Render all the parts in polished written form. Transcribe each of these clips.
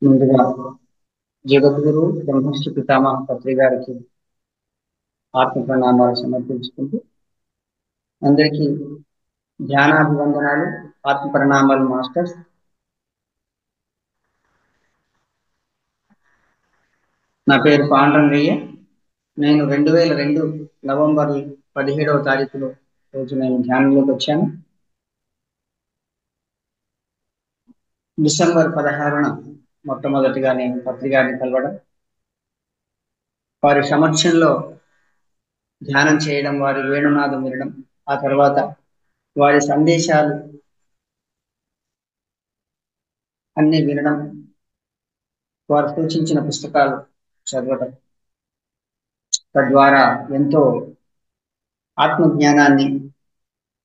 ముందుగా జగద్గురు బ్రహ్మశ్రీ పితామహ పత్రి గారికి ఆత్మ ప్రణామాలు సమర్పించుకుంటూ అందరికీ ధ్యానాభివందనాలు, ఆత్మ ప్రణామాలు మాస్టర్స్. నా పేరు పాండ్రంగయ్య. నేను 2002 నవంబర్ 17వ తారీఖులో రోజు నేను ధ్యానంలోకి వచ్చాను. డిసెంబర్ 16న మొట్టమొదటిగా నేను పత్రి గారిని కలవడం, వారి సమక్షంలో ధ్యానం చేయడం, వారి వేణునాదం వినడం, ఆ తర్వాత వారి సందేశాలు అన్ని వినడం, వారు సూచించిన పుస్తకాలు చదవడం, తద్వారా ఎంతో ఆత్మజ్ఞానాన్ని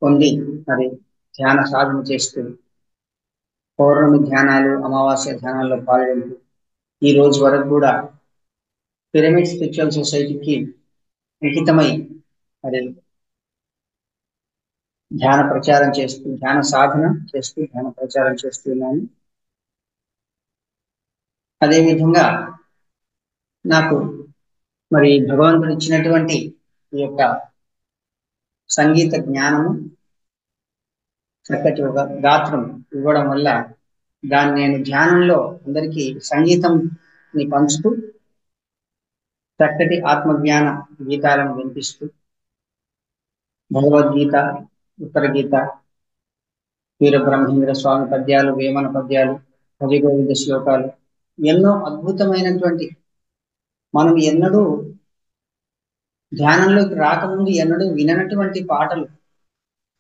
పొంది మరి ధ్యాన సాధన చేస్తూ పౌర్ణమి ధ్యానాలు, అమావాస్య ధ్యానాల్లో పాల్గొంటూ ఈ రోజు వరకు కూడా పిరమిడ్ స్పిరిచువల్ సొసైటీకి అంకితమై మరి ధ్యాన ప్రచారం చేస్తూ, ధ్యాన సాధన చేస్తూ, ధ్యాన ప్రచారం చేస్తున్నాను. అదేవిధంగా నాకు మరి భగవంతుడు ఇచ్చినటువంటి ఈ యొక్క సంగీత జ్ఞానము, చక్కటి ఒక గాత్రం ఇవ్వడం వల్ల దాన్ని నేను ధ్యానంలో అందరికీ సంగీతంని పంచుతూ చక్కటి ఆత్మజ్ఞాన గీతాలను వినిపిస్తూ భగవద్గీత, ఉత్తర గీత, వీరబ్రహ్మేంద్ర స్వామి పద్యాలు, వేమన పద్యాలు, భజగోవింద శ్లోకాలు, ఎన్నో అద్భుతమైనటువంటి మనం ఎన్నడూ ధ్యానంలోకి రాకముందు ఎన్నడూ విననటువంటి పాటలు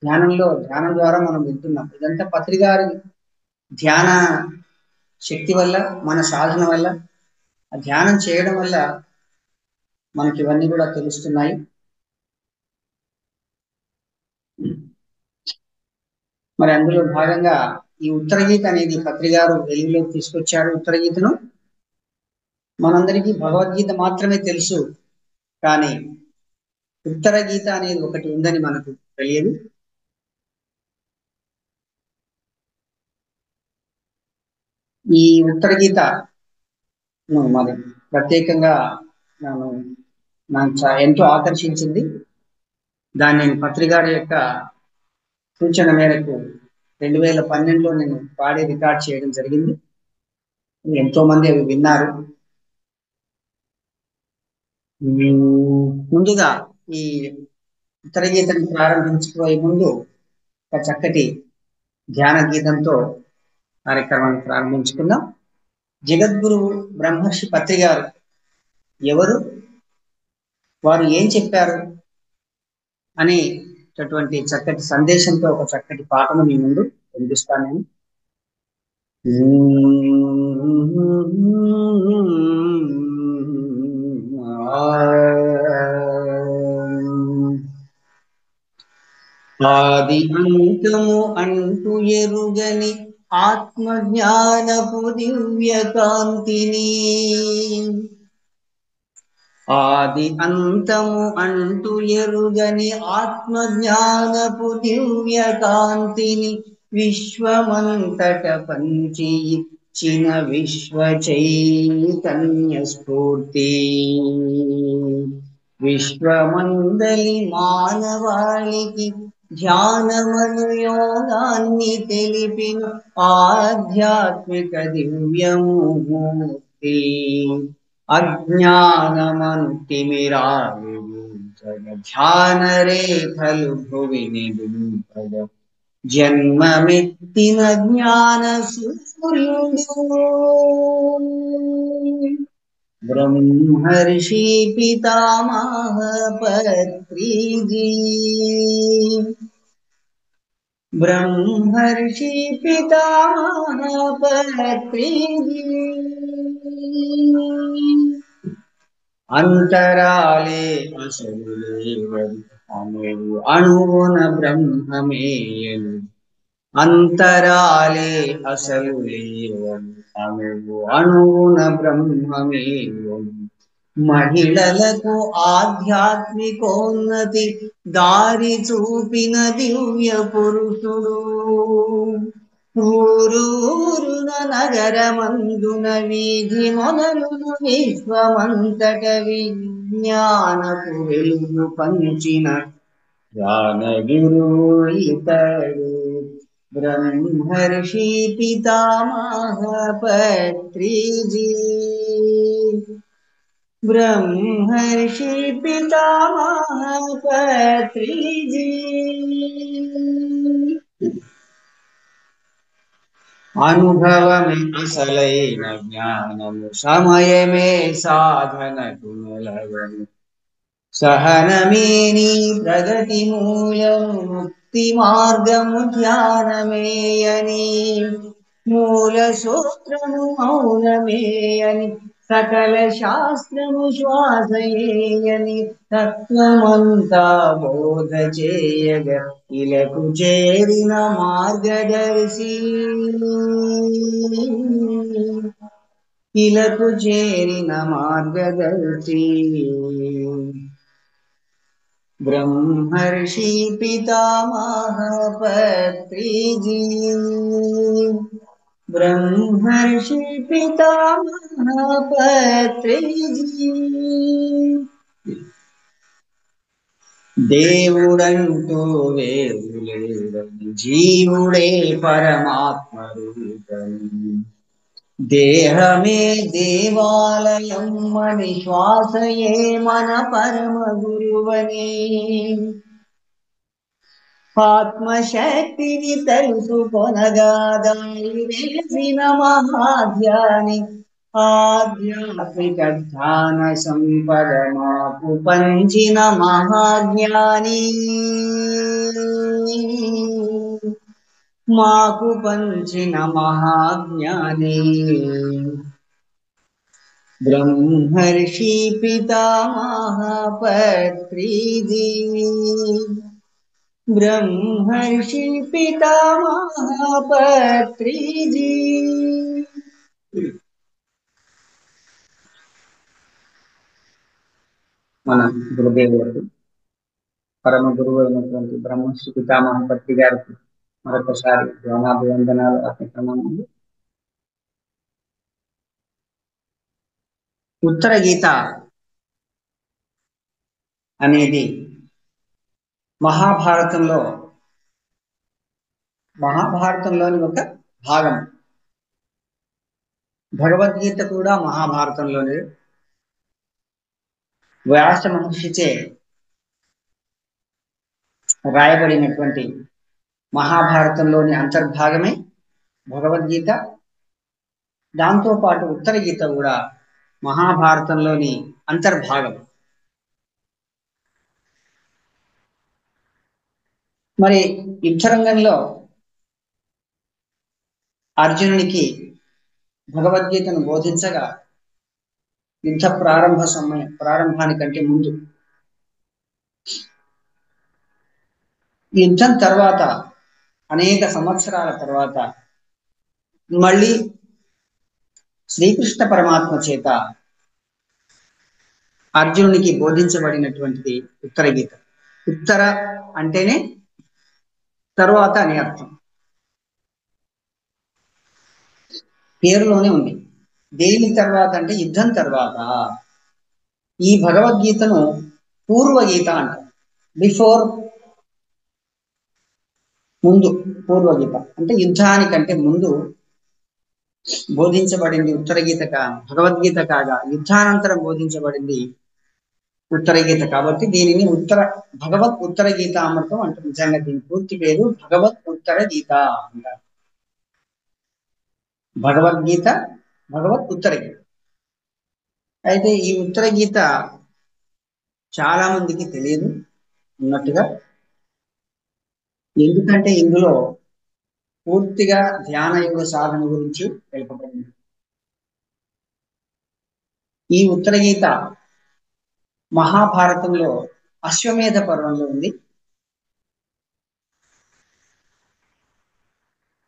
ధ్యానం ద్వారా మనం వింటున్నాం. ఇదంతా పత్రిగారి ధ్యాన శక్తి వల్ల, మన సాధన వల్ల, ఆ ధ్యానం చేయడం వల్ల మనకి ఇవన్నీ కూడా తెలుస్తున్నాయి. మరి అందులో భాగంగా ఈ ఉత్తర గీత అనేది పత్రిగారు వెలుగులోకి తీసుకొచ్చారు. ఉత్తర గీతను మనందరికీ భగవద్గీత మాత్రమే తెలుసు, కానీ ఉత్తర గీత అనేది ఒకటి ఉందని మనకు తెలియదు. ఈ ఉత్తర గీత మరి ప్రత్యేకంగా నాకు ఎంతో ఆకర్షించింది. దాన్ని నేను పత్రిగారి యొక్క సూచన మేరకు 2012లో నేను పాడి రికార్డ్ చేయడం జరిగింది. ఎంతో మంది అవి విన్నారు. ముందుగా ఈ ఉత్తర గీతను ప్రారంభించుకోయే ముందు ఒక చక్కటి ధ్యాన గీతంతో కార్యక్రమాన్ని ప్రారంభించుకుందాం. జగద్గురువు బ్రహ్మర్షి పత్రి గారు ఎవరు, వారు ఏం చెప్పారు అనేటటువంటి చక్కటి సందేశంతో ఒక చక్కటి పాటను మీ ముందు వినిపిస్తాను నేను. ఆది అంతము అంటూ ఎరుగని ఆత్మజ్ఞానపు దివ్య కాంతిని, ఆది అంతము అంటూ ఎరుగని ఆత్మజ్ఞానపు దివ్య కాంతిని విశ్వమంతట పంచి ఇచ్చిన విశ్వ చైతన్య స్ఫూర్తి, విశ్వమందలి మానవాళికి ధ్యానమను యోగాన్ని తెలిపిన ఆధ్యాత్మిక దివ్యమూర్తి, అజ్ఞానమను తిమిరాలుంచగ ధ్యాన రేఖలు భువిని దింపగ జన్మమెత్తిన జ్ఞాన సూర్యుడు బ్రహ్మర్షి పితామహ పత్రిజీ, బ్రహ్మర్షి పితామహ పత్రిజీ, అంతరాలే అసలు లేవని అణువు అణువున బ్రహ్మమేయను, అంతరాలే అసలు లేవని అణువు అణువున బ్రహ్మమేయను, మహిళలకు ఆధ్యాత్మికోన్నతి దారి చూపిన దివ్య పురుషుడు, ఊరూరున నగరమందున వీధి మొదలును విశ్వమంతట విజ్ఞానపు వెలుగు పంచిన జ్ఞానగురు ఇతడు. బ్రహ్మర్షి పితామహ పత్రిజీ. బ్రహ్మర్షి పితామహ పత్రిజీ. అనుభవమే అసలైన జ్ఞానము, సమయమే సాధనకు నిలవను. సహనమే నీ ప్రగతి మూలము, ముక్తి మార్గము ధ్యానమేయని. మూల సూత్రము మౌనమేయని, సకల శాస్త్రము శ్వాసయేయని. తత్వమంతా బోధ చేయగ ఇలకు చేరిన మార్గదర్శి. ఇలకు చేరిన మార్గదర్శి. బ్రహ్మర్షి పితామహ పత్రిజీ. బ్రహ్మర్షి పితామహ పత్రిజీ. దేవుడంటూ వేరు లేడని, జీవుడే పరమాత్మ రూపని. దేహమే దేవాలయం అని, శ్వాసయే మన పరమ గురువని. ఆత్మశక్తిని తెలుసుకొనగా దాని వేసిన మహాధ్యాని. ఆధ్యాత్మిక ధ్యాన సంపద మాకు పంచిన మహాజ్ఞాని. మాకు పంచిన మహాజ్ఞాని. బ్రహ్మర్షి పితామహ పత్రిజీ. బ్రహ్మర్షి పితామహ పత్రిజీ. మన గురుదేవులకు, పరమ గురువు అయినటువంటి బ్రహ్మశ్రీ పితామహ పత్రి గారికి మరొకసారి ధ్యానాభివందనాలు అర్పిస్తున్నాము. ఉత్తర గీత అనేది మహాభారతంలోని ఒక భాగం. భగవద్గీత కూడా మహాభారతంలోనే వ్యాస మహర్షిచే రాయబడినటువంటి మహాభారతంలోని అంతర్భాగమే భగవద్గీత. దాంతోపాటు ఉత్తర గీత కూడా మహాభారతంలోని అంతర్భాగం. మరి యుద్ధరంగంలో అర్జునునికి భగవద్గీతను బోధించగా, యుద్ధ ప్రారంభానికంటే ముందు, యుద్ధం తర్వాత అనేక సంవత్సరాల తర్వాత మళ్ళీ శ్రీకృష్ణ పరమాత్మ చేత అర్జునునికి బోధించబడినటువంటిది ఉత్తర గీత. ఉత్తర అంటేనే తరువాత అని అర్థం, పేరులోనే ఉంది. దేని తర్వాత అంటే యుద్ధం తర్వాత. ఈ భగవద్గీతను పూర్వగీత అంటారు. బిఫోర్, ముందు. పూర్వగీత అంటే యుద్ధానికంటే ముందు బోధించబడింది ఉత్తర గీత. భగవద్గీత కాగా యుద్ధానంతరం బోధించబడింది ఉత్తర గీత. కాబట్టి దీనిని భగవత్ ఉత్తర గీత అమృతం అంటారు. నిజంగా దీని పూర్తి పేరు భగవత్ ఉత్తర గీత అంటారు. భగవద్గీత, భగవత్ ఉత్తర గీత. అయితే ఈ ఉత్తర గీత చాలా మందికి తెలియదు ఉన్నట్టుగా. ఎందుకంటే ఇందులో పూర్తిగా ధ్యాన యోగ సాధన గురించి తెలుపబడింది. ఈ ఉత్తర గీత మహాభారతంలో అశ్వమేధ పర్వంలో ఉంది.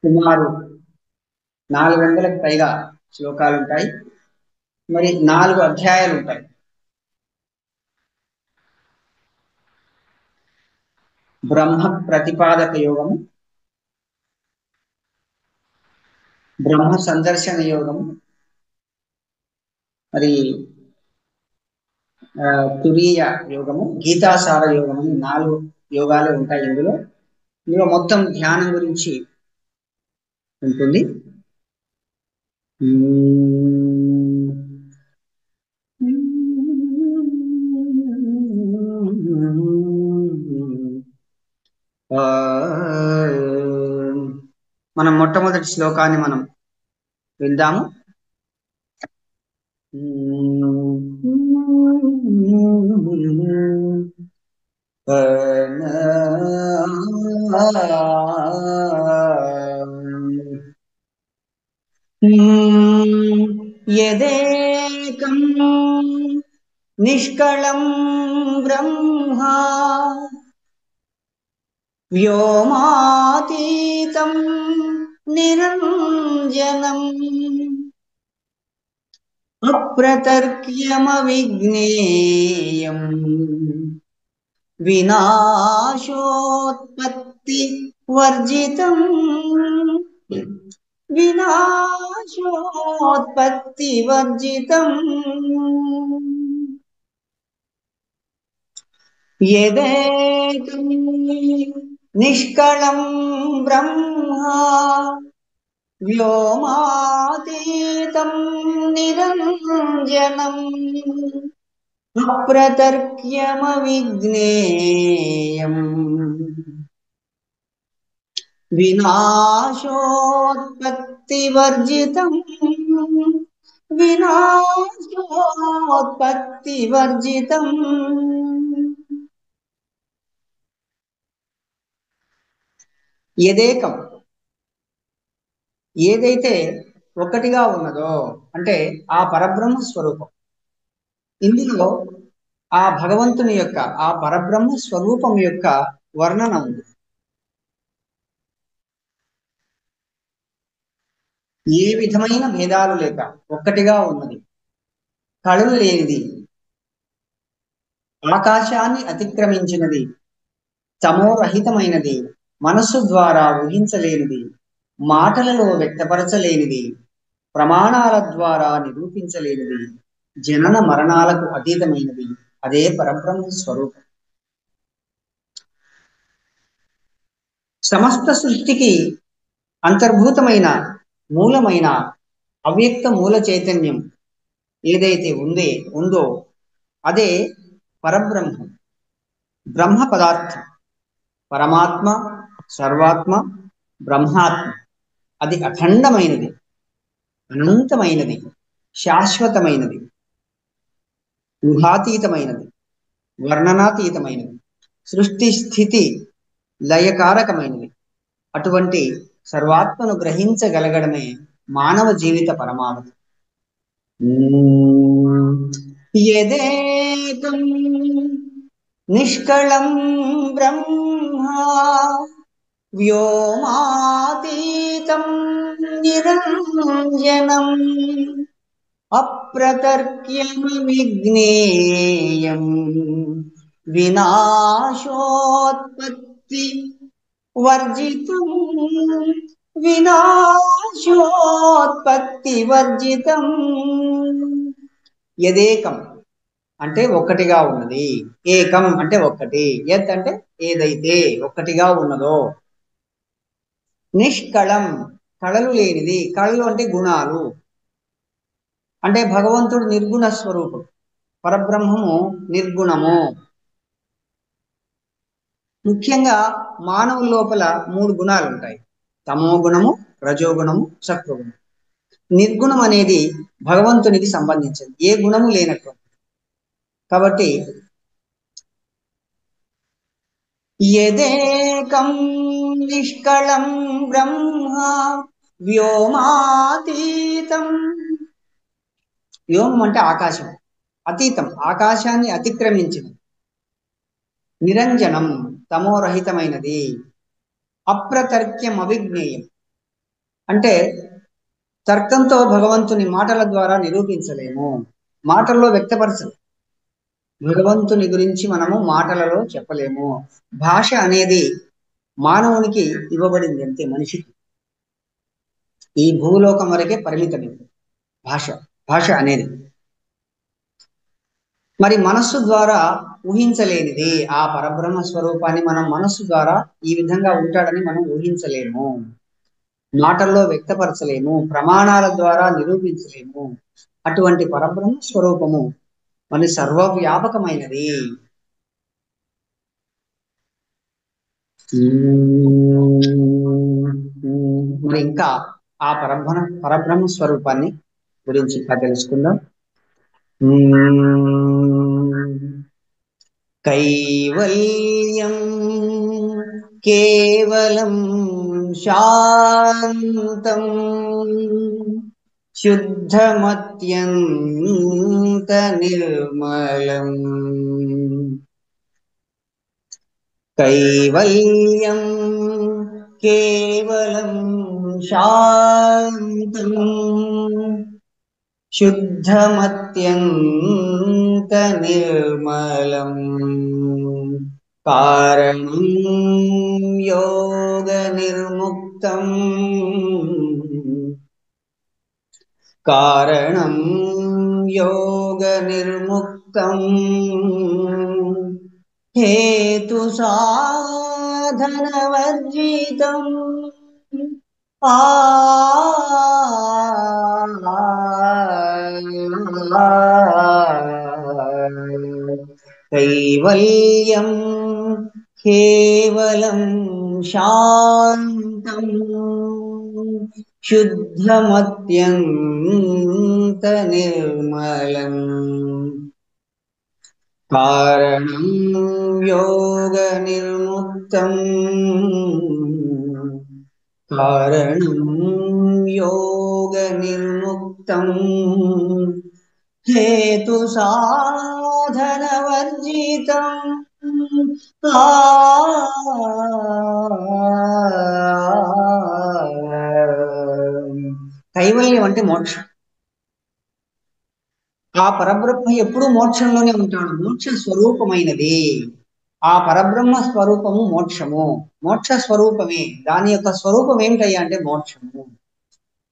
సుమారు 400లకు పైగా శ్లోకాలు ఉంటాయి. మరి 4 అధ్యాయాలు ఉంటాయి. బ్రహ్మ ప్రతిపాదక యోగము, బ్రహ్మ సందర్శన యోగము, మరి తురీయ యోగము, గీతాసార యోగము అని 4 యోగాలు ఉంటాయి ఇందులో. ఇందులో మొత్తం ధ్యానం గురించి ఉంటుంది. మనం మొట్టమొదటి శ్లోకాన్ని మనం విందాము. యదేకం నిష్కళం బ్రహ్మ వ్యోమాతీతం నిరంజనం అప్రతర్క్యమవిజ్ఞేయం వినాశోత్పత్తి వర్జితం వినాశోత్పత్తి వర్జితం యదేకం నిష్కళం బ్రహ్మ వ్యోమాతీతం నిరంజనం అప్రతర్క్యమవిజ్ఞేయం వినాశోత్పత్తి వర్జితం వినాశోత్పత్తి వర్జితం. యదేకం, ఏదైతే ఒక్కటిగా ఉన్నదో అంటే ఆ పరబ్రహ్మ స్వరూపం. ఇందులో ఆ భగవంతుని యొక్క, ఆ పరబ్రహ్మ స్వరూపం యొక్క వర్ణన ఉంది. ఏ విధమైన భేదాలు లేక ఒక్కటిగా ఉన్నది, కళలు లేనిది, ఆకాశాన్ని అతిక్రమించినది, తమోరహితమైనది, మనస్సు ద్వారా ఊహించలేనిది, మాటలలో వ్యక్తపరచలేనిది, ప్రమాణాల ద్వారా నిరూపించలేనిది, జనన మరణాలకు అతీతమైనది, అదే పరబ్రహ్మ స్వరూపం. సమస్త సృష్టికి అంతర్భూతమైన మూలమైన అవ్యక్త మూల చైతన్యం ఏదైతే ఉందో అదే పరబ్రహ్మం, బ్రహ్మ పదార్థం, పరమాత్మ, సర్వాత్మ, బ్రహ్మాత్మ. అది అఖండమైనది, అనంతమైనది, శాశ్వతమైనది, ఊహాతీతమైనది, వర్ణనాతీతమైనది, సృష్టి స్థితి లయకారకమైనది. అటువంటి సర్వాత్మను గ్రహించగలగడమే మానవ జీవిత పరమావధి. యదేకం నిష్కళం బ్రహ్మ వ్యోమాతీతం నిరంజనం అప్రతర్క్యమవిజ్ఞేయం వినాశోత్పత్తి వర్జితం వినాశోత్పత్తి వర్జితం. యదేకం అంటే ఒక్కటిగా ఉన్నది, ఏకం అంటే ఒక్కటి, యత్ అంటే ఏదైతే ఒక్కటిగా ఉన్నదో, నిష్కళం కళలు లేనిది, కళలు అంటే గుణాలు, అంటే భగవంతుడు నిర్గుణ స్వరూపం, పరబ్రహ్మము నిర్గుణము. ముఖ్యంగా మానవుల లోపల 3 గుణాలు ఉంటాయి: తమో గుణము, రజోగుణము, సత్వగుణం. నిర్గుణం అనేది భగవంతునికి సంబంధించింది, ఏ గుణము లేనట్టు. కాబట్టి యదేకం నిష్కళం బ్రహ్మ వ్యోమాతీతం, వ్యోమం అంటే ఆకాశం, అతీతం ఆకాశాన్ని అతిక్రమించింది, నిరంజనం తమోరహితమైనది, అప్రతర్క్యం అవిజ్ఞేయం అంటే తర్కంతో భగవంతుని మాటల ద్వారా నిరూపించలేము, మాటల్లో వ్యక్తపరచలేము. భగవంతుని గురించి మనము మాటలలో చెప్పలేము. భాష అనేది మానవునికి ఇవ్వబడింది అంతే, మనిషికి. ఈ భూలోకం వరకే పరిమితమే భాష భాష అనేది. మరి మనస్సు ద్వారా ఊహించలేనిది ఆ పరబ్రహ్మ స్వరూపాన్ని మనం మనస్సు ద్వారా ఈ విధంగా ఉంటాడని మనం ఊహించలేము, మాటల్లో వ్యక్తపరచలేము, ప్రమాణాల ద్వారా నిరూపించలేము. అటువంటి పరబ్రహ్మ స్వరూపము మన సర్వవ్యాపకమైనది. మరి ఇంకా ఆ పరబ్రహ్మ స్వరూపాన్ని గురించి ఇంకా తెలుసుకుందాం. కైవల్యం కేవలం శాంతం శుద్ధమత్యంత నిర్మలం. కైవల్యం కేవలం శాంతం శుద్ధమత్యంత నిర్మలం. కారణం యోగ నిర్ముక్తం, కారణం యోగ నిర్ముక్తం హేతు సాధన వర్జితం. కైవల్యం కేవలం శాంతం శుద్ధమత్యంత నిర్మలం. కారణం యోగ నిర్ముక్తం, కారణం యోగ నిర్ముక్తం హేతు సాధన వర్జితం. కైవల్యం అంటే మోక్షం. ఆ పరబ్రహ్మ ఎప్పుడూ మోక్షంలోనే ఉంటాడు, మోక్ష స్వరూపమైనది. ఆ పరబ్రహ్మ స్వరూపము మోక్షము, మోక్ష స్వరూపమే. దాని యొక్క స్వరూపం ఏమిటయ్యా అంటే మోక్షము.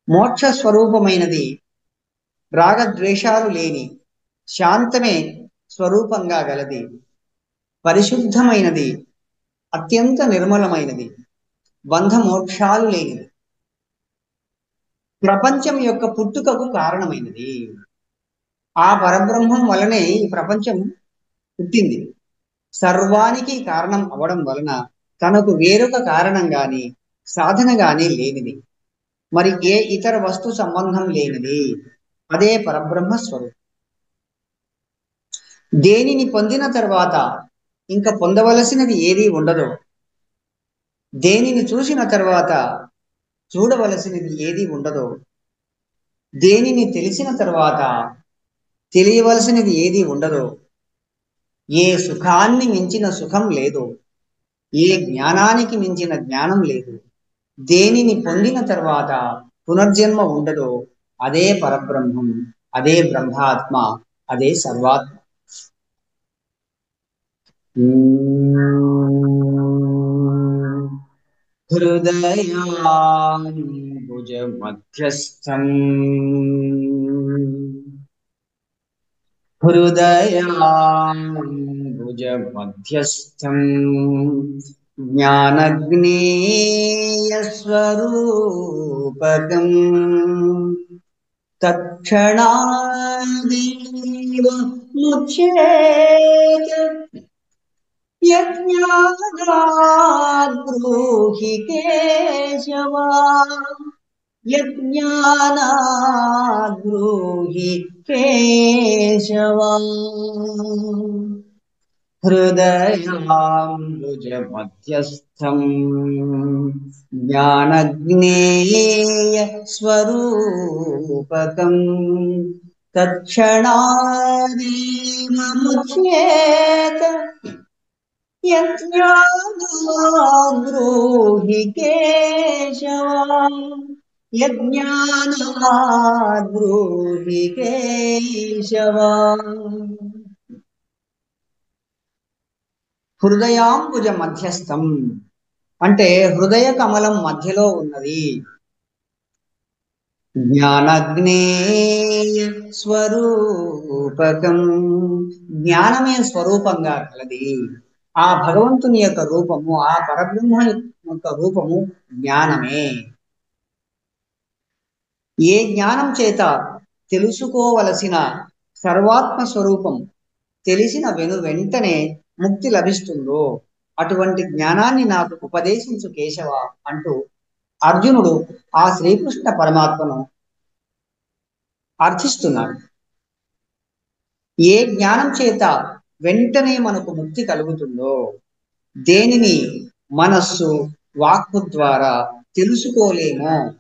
మోక్ష స్వరూపమైనది, రాగద్వేషాలు లేని శాంతమే స్వరూపంగా గలది, పరిశుద్ధమైనది, అత్యంత నిర్మలమైనది, బంధ మోక్షాలు లేనిది, ప్రపంచం యొక్క పుట్టుకకు కారణమైనది. ఆ పరబ్రహ్మం వలనే ఈ ప్రపంచం పుట్టింది. సర్వానికి కారణం అవడం వలన తనకు వేరొక కారణం గాని సాధన గాని లేనిది, మరి ఏ ఇతర వస్తు సంబంధం లేనిది. అదే పరబ్రహ్మ స్వరూపం. దేనిని పొందిన తర్వాత ఇంకా పొందవలసినది ఏదీ ఉండదో, దేనిని చూసిన తర్వాత చూడవలసినది ఏదీ ఉండదో, దేనిని తెలిసిన తర్వాత తెలియవలసినది ఏదీ ఉండదో, ఏ సుఖాన్ని మించిన సుఖం లేదు, ఏ జ్ఞానానికి మించిన జ్ఞానం లేదు, దేనిని పొందిన తర్వాత పునర్జన్మ ఉండదో అదే పరబ్రహ్మం, అదే బ్రహ్మాత్మ, అదే సర్వాత్మ. హృదయాంబుజ మధ్యస్థం, హృదయాంబుజ మధ్యస్థం జ్ఞానజ్ఞేయస్వరూపకం తక్షణాదేవ ముచ్యేత యజ్ఞానాద్ బ్రూహి కేశవా, యజ్ఞానాద్ బ్రూహి కేశవా. హృదయాంబుజ మధ్యస్థం జ్ఞానజ్ఞేయ స్వరూపకం తక్షణాదేవ ముచ్యేత యజ్ఞానాద్ బ్రూహి కేశవా, యజ్ఞానాద్ బ్రూహి కేశవా. హృదయాంబుజ మధ్యస్థం అంటే హృదయ కమలం మధ్యలో ఉన్నది. జ్ఞానజ్ఞేయ స్వరూపకం. జ్ఞానమే స్వరూపంగా కలది. ఆ భగవంతుని యొక్క రూపము, ఆ పరబ్రహ్మ యొక్క రూపము జ్ఞానమే. ఏ జ్ఞానం చేత తెలుసుకోవలసిన సర్వాత్మ స్వరూపం తెలిసిన వెంటనే ముక్తి లభిస్తుందో అటువంటి జ్ఞానాన్ని నాకు ఉపదేశించు కేశవ అంటూ అర్జునుడు ఆ శ్రీకృష్ణ పరమాత్మను అర్థిస్తున్నాడు. ఏ జ్ఞానం చేత వెంటనే మనకు ముక్తి కలుగుతుందో, దేనిని మనస్సు వాక్కు ద్వారా తెలుసుకోలేమో,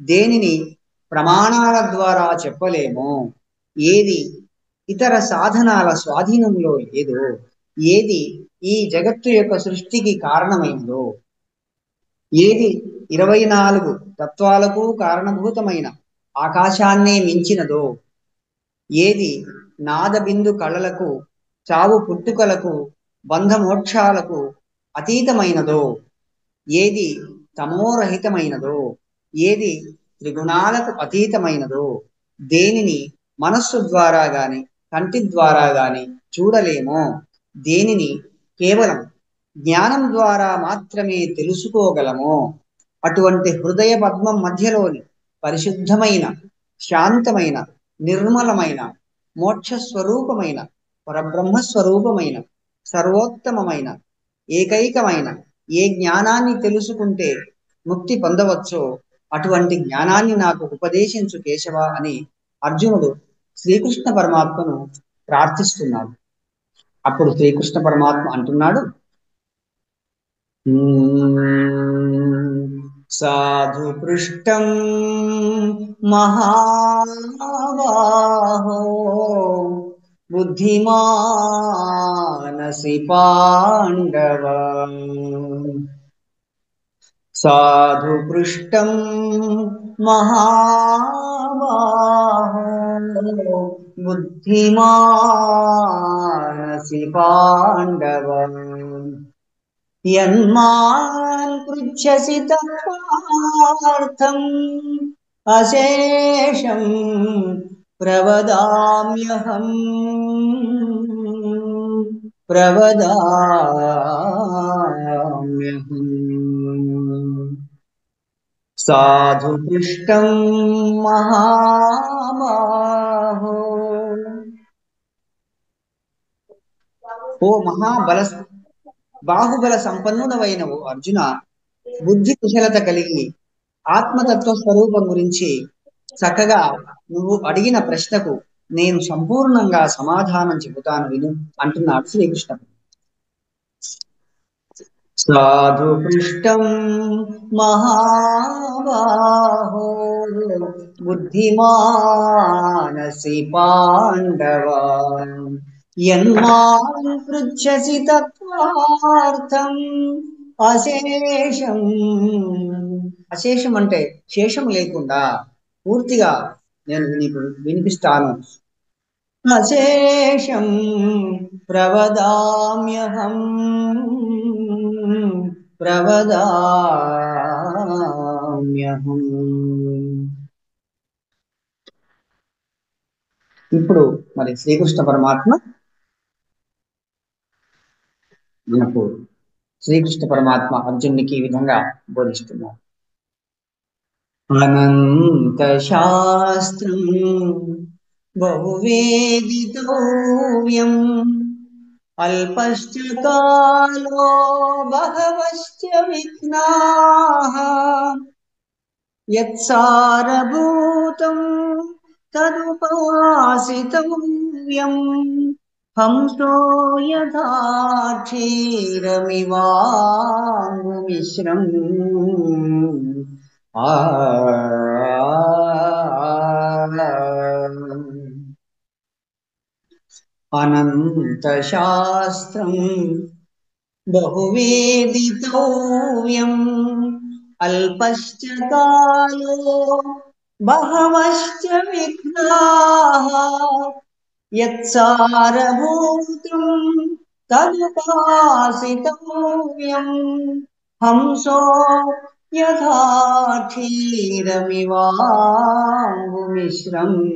దేనిని ప్రమాణాల ద్వారా చెప్పలేమో, ఏది ఇతర సాధనాల స్వాధీనంలో లేదో, ఏది ఈ జగత్తు యొక్క సృష్టికి కారణమైందో, ఏది 24 తత్వాలకు కారణభూతమైన ఆకాశాన్నే మించినదో, ఏది నాదబిందు కళలకు, చావు పుట్టుకలకు, బంధమోక్షాలకు అతీతమైనదో, ఏది తమోరహితమైనదో, ఏది త్రిగుణాలకు అతీతమైనదో, దేనిని మనస్సు ద్వారా గాని కంటి ద్వారా గాని చూడలేమో, దేనిని కేవలం జ్ఞానం ద్వారా మాత్రమే తెలుసుకోగలమో, అటువంటి హృదయ పద్మం మధ్యలోని పరిశుద్ధమైన, శాంతమైన, నిర్మలమైన, మోక్ష స్వరూపమైన, పరబ్రహ్మ స్వరూపమైన, సర్వోత్తమమైన, ఏకైకమైన ఏ జ్ఞానాన్ని తెలుసుకుంటే ముక్తి పొందవచ్చో అటువంటి జ్ఞానాన్ని నాకు ఉపదేశించు కేశవ అని అర్జునుడు శ్రీకృష్ణ పరమాత్మను ప్రార్థిస్తున్నాడు. అప్పుడు శ్రీకృష్ణ పరమాత్మ అంటున్నాడు, సాధు పృష్టం మహాబాహో బుద్ధిమానసి పాండవ. సాధు పృష్టం మహాబాహో బుద్ధిమానసి పాండవ. యన్మాన్ పృచ్ఛసి తత్వార్థం అశేషం ప్రవదామ్యహం. సాధు పృష్టం మహాబాహో. ఓ బాహుబల సంపన్నుడవైన ఓ అర్జున, బుద్ధి కుశలత కలిగి ఆత్మతత్వ స్వరూపం గురించి చక్కగా నువ్వు అడిగిన ప్రశ్నకు నేను సంపూర్ణంగా సమాధానం చెబుతాను విను అంటున్నాడు శ్రీకృష్ణ. సాధు పృష్టం మహాబాహో బుద్ధిమానసి పాండవ. యన్మాం పృచ్ఛసి తత్వార్థం అశేషం. అశేషం అంటే శేషం లేకుండా పూర్తిగా నేను నీకు వినిపిస్తాను. అశేషం ప్రవదామ్యహం. ప్రవదామ్యహం. ఇప్పుడు మరి శ్రీకృష్ణ పరమాత్మ మనకు శ్రీకృష్ణ పరమాత్మ అర్జునునికి ఈ విధంగా బోధిస్తున్నారు. అనంత శాస్త్రం బహువేదితవ్యం అల్పశ్చ కాలో బహవశ్చ విఘ్నాః యత్సారభూతం తదుపాసితవ్యం హంసో యథా క్షీరమివాంబుమిశ్రం. అనంత శాస్త్రం బహువేదితవ్యం అల్పశ్చ కాలో బహవశ్చ విఘ్నాః యత్సారభూతం తదుపాసితవ్యం హంసో యథా క్షీరమివాంబుమిశ్రం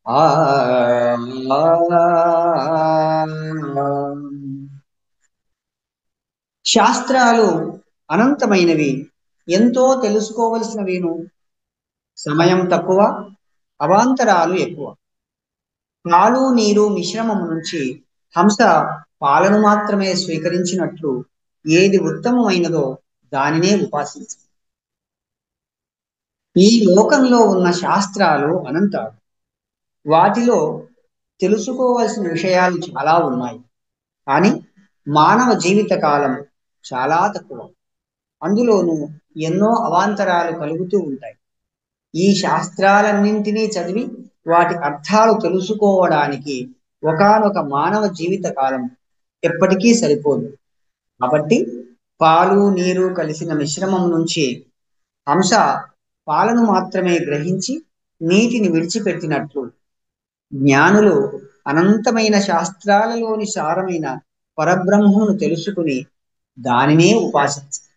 ఆ శాస్త్రాలు అనంతమైనవి, ఎంతో తెలుసుకోవలసినవేను. సమయం తక్కువ, అవాంతరాలు ఎక్కువ. పాలు నీరు మిశ్రమం నుంచి హంస పాలను మాత్రమే స్వీకరించినట్లు ఏది ఉత్తమమైనదో దానినే ఉపాసించు. ఈ లోకంలో ఉన్న శాస్త్రాలు అనంతాలు. వాటిలో తెలుసుకోవలసిన విషయాలు చాలా ఉన్నాయి. కానీ మానవ జీవిత కాలం చాలా తక్కువ. అందులోనూ ఎన్నో అవాంతరాలు కలుగుతూ ఉంటాయి. ఈ శాస్త్రాలన్నింటినీ చదివి వాటి అర్థాలు తెలుసుకోవడానికి ఒకానొక మానవ జీవిత కాలం ఎప్పటికీ సరిపోదు. కాబట్టి పాలు నీరు కలిసిన మిశ్రమం నుంచి హంస పాలను మాత్రమే గ్రహించి నీటిని విడిచిపెట్టినట్లు జ్ఞానులు అనంతమైన శాస్త్రాలలోని సారమైన పరబ్రహ్మను తెలుసుకుని దానినే ఉపాసించారు.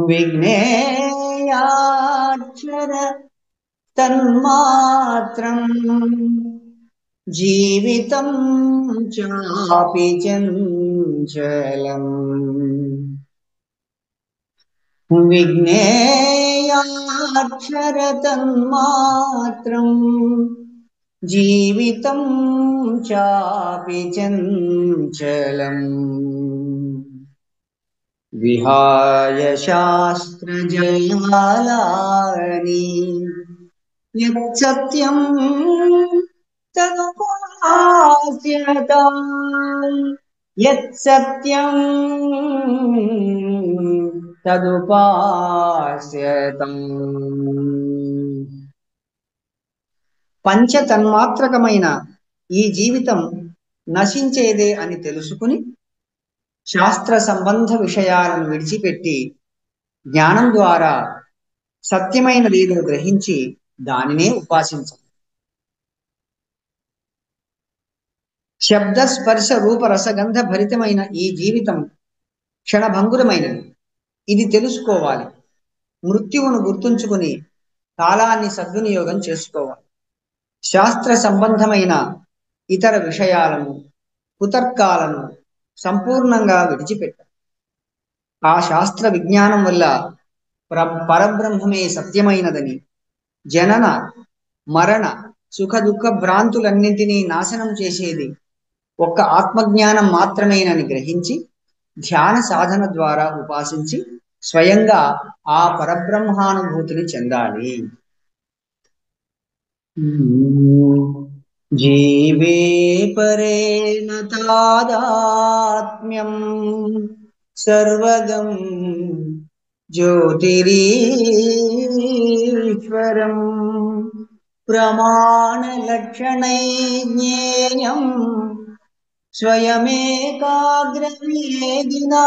విఘ్నేయాక్షర తన్మాత్రం జీవితం చాపి చంచలం. విఘ్నేయాక్షర తన్మాత్రం జీవితం చాపి చంచలం. విహాయ శాస్త్రజాలాని యత్సత్యం తదుపాస్యతాం. యత్సత్యం తదుపాస్యతాం. పంచతన్మాత్రకమైన ఈ జీవితం నశించేదే అని తెలుసుకుని శాస్త్ర సంబంధ విషయాలను విడిచిపెట్టి జ్ఞానం ద్వారా సత్యమైన లీలను గ్రహించి దానినే ఉపాసించం. శబ్ద స్పర్శ రూప రసగంధ భరితమైన ఈ జీవితం క్షణభంగురమైనది. ఇది తెలుసుకోవాలి. మృత్యువును గుర్తుంచుకుని కాలాన్ని సద్వినియోగం చేసుకోవాలి. శాస్త్ర సంబంధమైన ఇతర విషయాలను, కుతర్కాలను సంపూర్ణంగా విడిచిపెట్టాలి. ఆ శాస్త్ర విజ్ఞానం వల్ల పరబ్రహ్మమే సత్యమైనదని, జనన మరణ సుఖ దుఃఖ భ్రాంతులన్నింటినీ నాశనం చేసేది ఒక్క ఆత్మజ్ఞానం మాత్రమేనని గ్రహించి ధ్యాన సాధన ద్వారా ఉపాసించి స్వయంగా ఆ పరబ్రహ్మానుభూతిని చెందాలి. జీవే పరేణ తాదాత్మ్యం సర్వగం జ్యోతిరీశ్వరం ప్రమాణలక్షణై జ్ఞేయం స్వయమేకాగ్రవేదినా.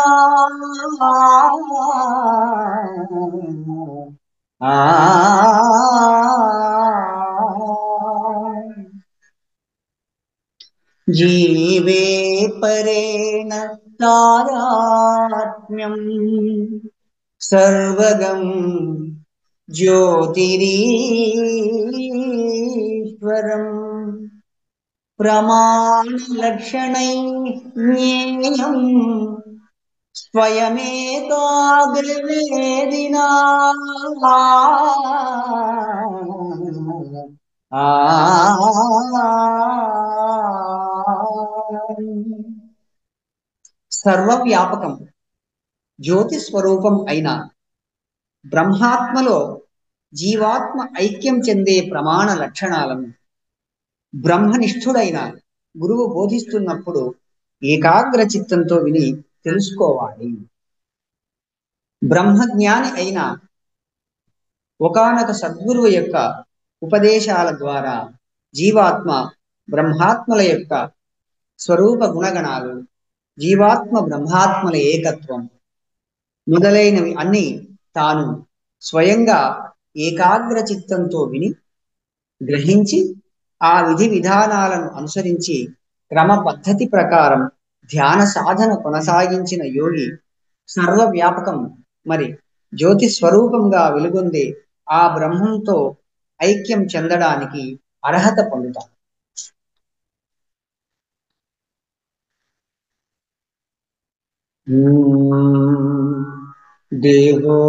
జీవే పరేణ తాదాత్మ్యం సర్వగం జ్యోతిరీశ్వరం ప్రమాణలక్షణై జ్ఞేయం స్వయమేకాగ్రవేదినా. సర్వవ్యాపకం జ్యోతి స్వరూపం అయిన బ్రహ్మాత్మలో జీవాత్మ ఐక్యం చెందే ప్రమాణ లక్షణాలను బ్రహ్మనిష్ఠుడైన గురువు బోధిస్తున్నప్పుడు ఏకాగ్ర చిత్తంతో విని తెలుసుకోవాలి. బ్రహ్మజ్ఞాని అయిన ఒకానొక సద్గురువు యొక్క ఉపదేశాల ద్వారా జీవాత్మ బ్రహ్మాత్మల యొక్క స్వరూప గుణగణాలు, జీవాత్మ బ్రహ్మాత్మల ఏకత్వం మొదలైనవి అన్ని తాను స్వయంగా ఏకాగ్ర చిత్తంతో విని గ్రహించి ఆ విధి విధానాలను అనుసరించి క్రమ పద్ధతి ప్రకారం ధ్యాన సాధన కొనసాగించిన యోగి సర్వవ్యాపకం మరి జ్యోతి స్వరూపంగా వెలుగొందే ఆ బ్రహ్మంతో ఐక్యం చెందడానికి అర్హత పొందుతారు. దేవో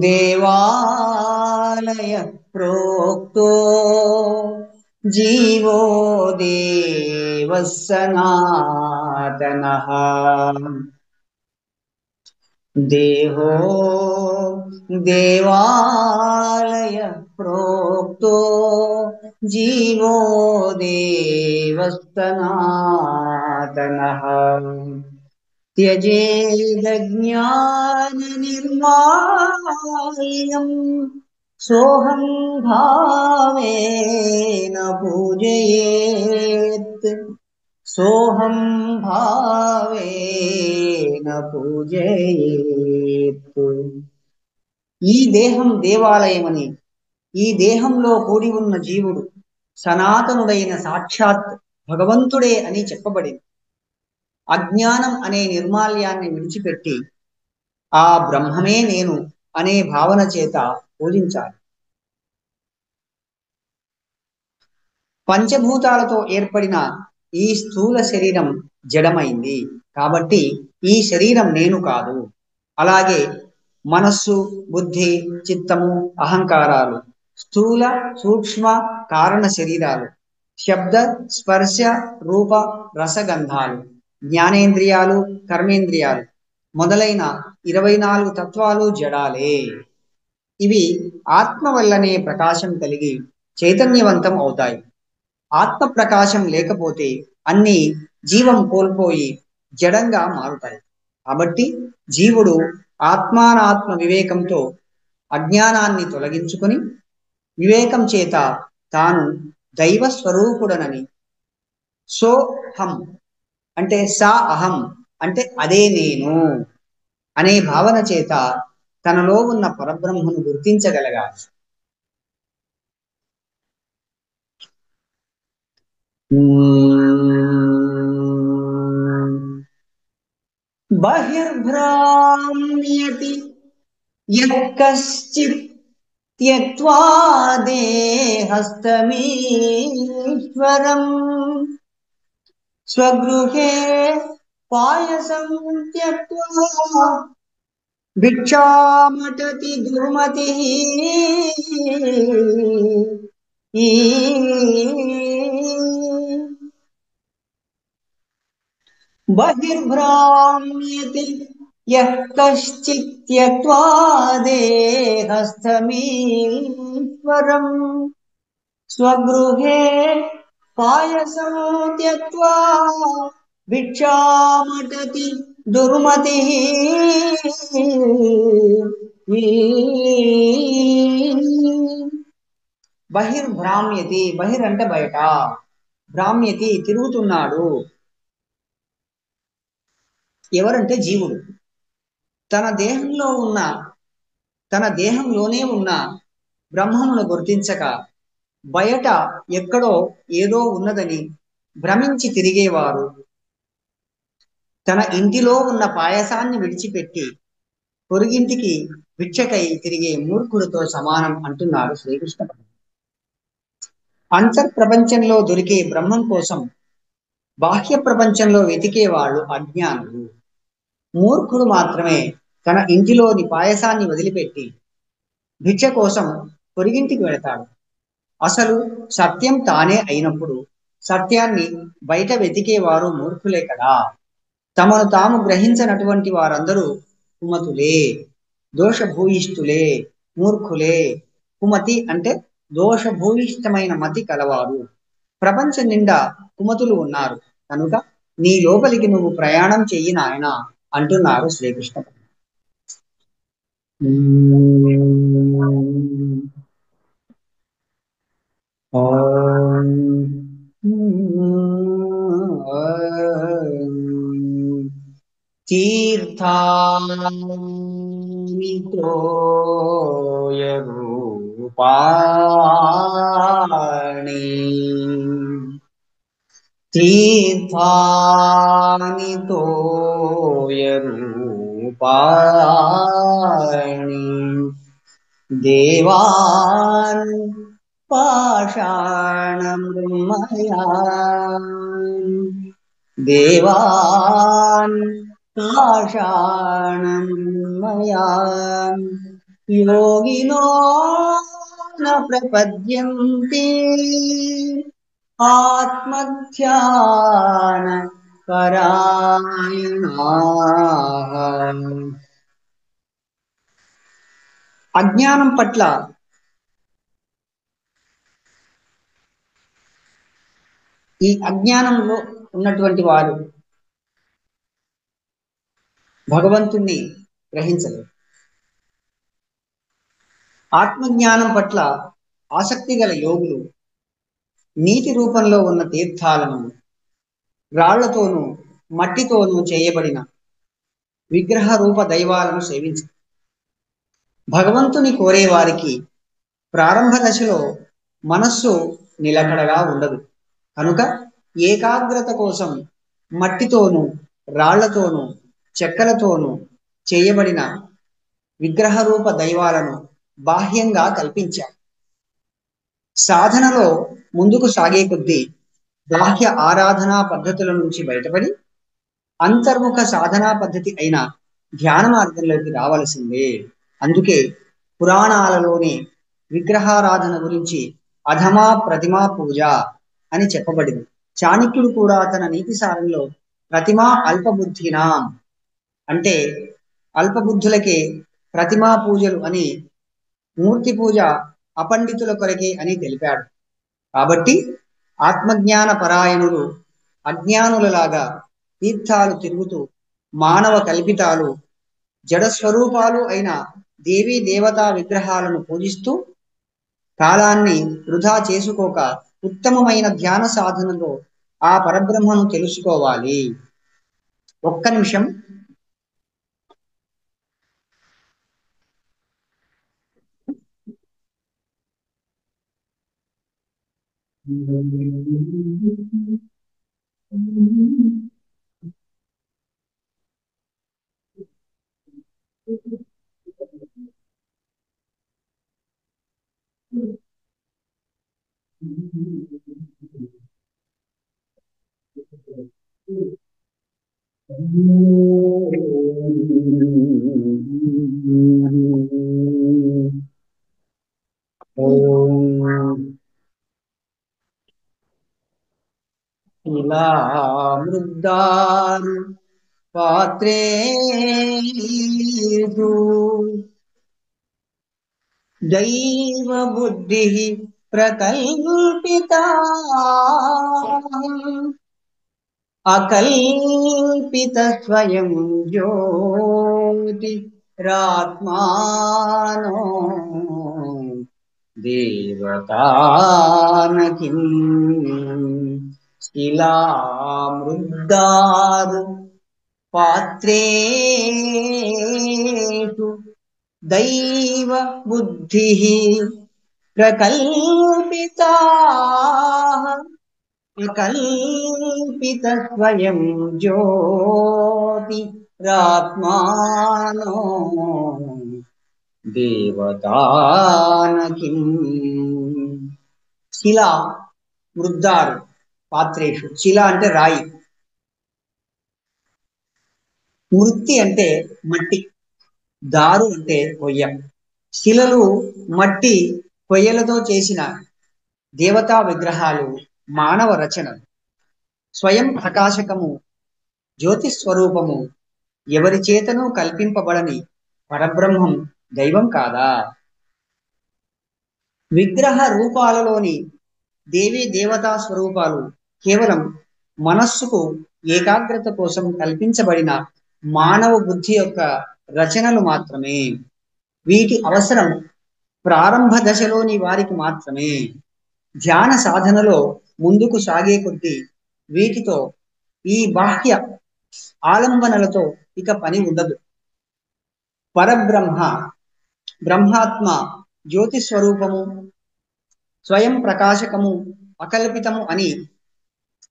దేవాలయ ప్రోక్తో జీవో దేవ సనాతనః దేహో దేవాలయ ప్రోక్తో జీవో దేవ సనాతనః त्यजेदज्ञाननिर्माल्यं सोऽहं भावेन पूजयेत् सोऽहं भावेन पूजयेत् ఈ దేహం దేవాలయమని ఈ దేహంలో కూడి ఉన్న జీవుడు సనాతనుడైన సాక్షాత్ భగవంతుడే అని చెప్పబడింది. అజ్ఞానం అనే నిర్మాల్యాన్ని విడిచిపెట్టి ఆ బ్రహ్మమే నేను అనే భావన చేత పూజించాలి. పంచభూతాలతో ఏర్పడిన ఈ స్థూల శరీరం జడమైంది కాబట్టి ఈ శరీరం నేను కాదు. అలాగే మనస్సు, బుద్ధి, చిత్తము, అహంకారాలు స్థూల, సూక్ష్మ, కారణ శరీరాలు. శబ్ద, స్పర్శ, రూప, రసగంధాలు, జ్ఞానేంద్రియాలు, కర్మేంద్రియాలు మొదలైన 24 తత్వాలు జడాలే. ఇవి ఆత్మ వల్లనే ప్రకాశం కలిగి చైతన్యవంతం అవుతాయి. ఆత్మ ప్రకాశం లేకపోతే అన్ని జీవం కోల్పోయి జడంగా మారుతాయి. కాబట్టి జీవుడు ఆత్మానాత్మ వివేకంతో అజ్ఞానాన్ని తొలగించుకొని వివేకం చేత తాను దైవ స్వరూపుడనని, సోహం అంటే సా అహం అంటే అదే నేను అనే భావన చేత తనలో ఉన్న పరబ్రహ్మను గుర్తించగలగాలి. బహిర్భ్రామ్యతి యత్కశ్చిత్ త్యక్త్వా దేహస్థమీశ్వరం స్వగృహే పాయసం త్యక్త్వా భిక్షామటతి దుర్మతిః ఈ బహిర్భ్రామ్యతి యః కశ్చిత్ త్యక్త్వా దేహస్థమీశ్వరం స్వగృహే పాయసం త్యక్త్వా భిక్షామటతి దుర్మతిః బహిర్భ్రామ్యతి, బహిర్ అంటే బయట, భ్రామ్యతి తిరుగుతున్నాడు. ఎవరంటే జీవుడు తన దేహంలో ఉన్న తన దేహంలోనే ఉన్న బ్రహ్మమును గుర్తించక బయట ఎక్కడో ఏదో ఉన్నదని భ్రమించి తిరిగేవారు తన ఇంటిలో ఉన్న పాయసాన్ని విడిచిపెట్టి పొరుగింటికి భిక్షకై తిరిగే మూర్ఖుడితో సమానం అంటున్నారు శ్రీకృష్ణ. అంతర్ప్రపంచంలో దొరికే బ్రహ్మం కోసం బాహ్య ప్రపంచంలో వెతికేవాళ్ళు అజ్ఞానులు. మూర్ఖుడు మాత్రమే తన ఇంటిలోని పాయసాన్ని వదిలిపెట్టి భిక్ష కోసం పొరిగింటికి వెళతాడు. అసలు సత్యం తానే అయినప్పుడు సత్యాన్ని బయట వెతికేవారు మూర్ఖులే కదా. తమను తాము గ్రహించనటువంటి వారందరూ కుమతులే, దోషభూయిష్ఠులే, మూర్ఖులే. కుమతి అంటే దోషభూయిష్టమైన మతి కలవారు. ప్రపంచం నిండా కుమతులు ఉన్నారు కనుక నీ లోపలికి నువ్వు ప్రయాణం చెయ్యి నాయన అంటున్నారు శ్రీకృష్ణ. తీర్థాని తోయరూపాణి తీర్థాని తోయరూపాణి దేవాన్ పాషాణమృమయాన్ దేవాన్ పాషాణమృమయాన్ యోగినో న ప్రపద్యంతి ఆత్మధ్యాన పరాయణాః. అజ్ఞానం పట్ల ఈ అజ్ఞానంలో ఉన్నటువంటి వారు భగవంతుణ్ణి గ్రహించలేరు. ఆత్మజ్ఞానం పట్ల ఆసక్తి గల యోగులు నీటి రూపంలో ఉన్న తీర్థాలను, రాళ్లతోనూ మట్టితోనూ చేయబడిన విగ్రహ రూప దైవాలను సేవించారు. భగవంతుని కోరే వారికి ప్రారంభ దశలో మనస్సు నిలకడగా ఉండదు. కనుక ఏకాగ్రత కోసం మట్టితోనూ రాళ్లతోనూ చెక్కలతోనూ చేయబడిన విగ్రహ రూప దైవాలను బాహ్యంగా కల్పించారు. సాధనలో ముందుకు సాగే కొద్దీ బాహ్య ఆరాధనా పద్ధతుల నుంచి బయటపడి అంతర్ముఖ సాధనా పద్ధతి అయిన ధ్యాన మార్గంలోకి రావలసిందే. అందుకే పురాణాలలోని విగ్రహారాధన గురించి అధమా ప్రతిమా పూజ అని చెప్పబడింది. చాణక్యుడు కూడా తన నీతి సారంలో ప్రతిమా అల్పబుద్ధినాం అంటే అల్పబుద్ధులకే ప్రతిమా పూజలు అని, మూర్తి పూజ అపండితుల కొరకే అని తెలిపాడు. కాబట్టి ఆత్మజ్ఞాన పరాయణులు అజ్ఞానులలాగా తీర్థాలు తిరుగుతూ మానవ కల్పితాలు జడస్వరూపాలు అయిన దేవీ దేవతా విగ్రహాలను పూజిస్తూ కాలాన్ని వృధా చేసుకోక ఉత్తమమైన ధ్యాన సాధనలో ఆ పరబ్రహ్మను తెలుసుకోవాలి. ఒక్క నిమిషం. ఇలా మృద్దారు పాత్రేషు దైవ బుద్ధి ప్రకల్పితా అకల్పిత స్వయం జ్యోతి రాత్మానో దేవతానకిం శిలామృద్దారు పాత్రేషు దైవ బుద్ధి ప్రకల్పితా వికల్పిత స్వయం జ్యోతి రాత్మానో దేవతానకిం. శిల మృద్దారు పాత్రేషు. శిల అంటే రాయి, మృత్తి అంటే మట్టి, దారు అంటే కొయ్య. శిలలు మట్టి కొయ్యలతో చేసిన దేవతా విగ్రహాలు మానవ రచనలు. స్వయం ప్రకాశకము, జ్యోతి స్వరూపము, ఎవరి చేతను కల్పింపబడని పరబ్రహ్మం దైవం కాదా? విగ్రహ రూపాలలోని దేవీ దేవతా స్వరూపాలు కేవలం మనస్సుకు ఏకాగ్రత కోసం కల్పించబడిన మానవ బుద్ధి యొక్క రచనలు మాత్రమే. వీటి అవసరం ప్రారంభ దశలోని వారికి మాత్రమే. ధ్యాన సాధనలో ముందుకు సాగే కొద్దీ వీటితో, ఈ బాహ్య ఆలంబనలతో ఇక పని ఉండదు. పరబ్రహ్మ, బ్రహ్మాత్మ, జ్యోతి స్వరూపము, స్వయం ప్రకాశకము, అకల్పితము అని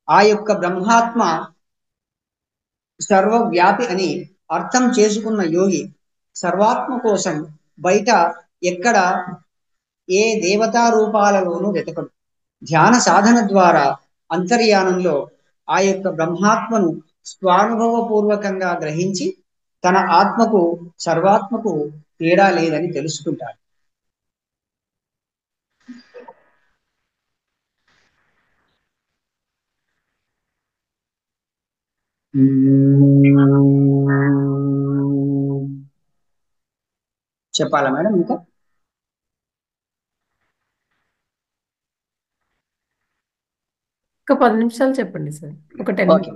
ఆ యొక్క బ్రహ్మాత్మ సర్వవ్యాపి అని అర్థం చేసుకున్న యోగి సర్వాత్మ కోసం బయట ఎక్కడ ఏ దేవతా రూపాలలోనూ వెతకడు. ధ్యాన సాధన ద్వారా అంతర్యానంలో ఆ యొక్క బ్రహ్మాత్మను స్వానుభవపూర్వకంగా గ్రహించి తన ఆత్మకు సర్వాత్మకు తేడా లేదని తెలుసుకుంటాడు. చెప్పాలా మేడం ఇంకా? ఒక 10 నిమిషాలు చెప్పండి సార్. ఒక 10 ఓకే.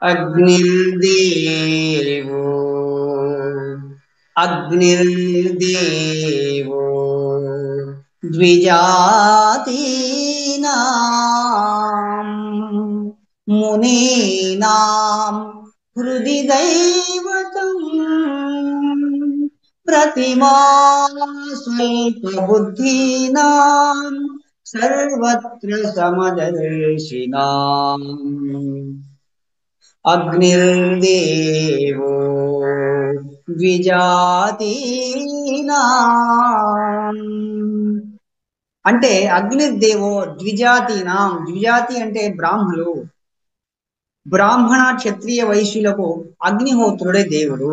అగ్నిర్దేవో అగ్నిర్దేవో ద్విజాతీనాం మునీనాం హృది దైవతం ప్రతిమా స్వల్పబుద్ధీనాం సర్వత్ర సమదర్శినాం. అగ్నిర్దేవో ద్విజాతీనాం అంటే అగ్నిర్దేవో ద్విజాతీనాం. ద్విజాతి అంటే బ్రాహ్మలు. బ్రాహ్మణ క్షత్రియ వైశ్యులకు అగ్నిహోత్రుడే దేవుడు.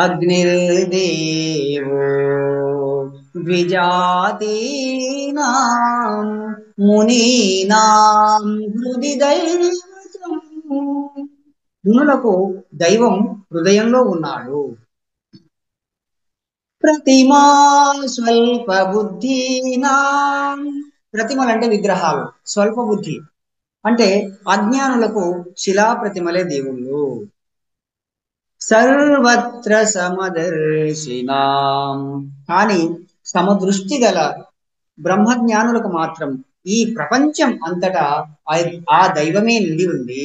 అగ్నిర్దేవో ద్విజాతీనాం మునీనాం హృది దైవతం. మునులకు దైవం హృదయంలో ఉన్నాడు. ప్రతిమా స్వల్ప బుద్ధీనాం. ప్రతిమలు అంటే విగ్రహాలు. స్వల్ప బుద్ధి అంటే అజ్ఞానులకు శిలా ప్రతిమలే దేవుళ్ళు. సర్వత్ర సమదర్శినాం కానీ సమదృష్టి గల బ్రహ్మజ్ఞానులకు మాత్రం ఈ ప్రపంచం అంతటా ఆ దైవమే నిండి ఉంది.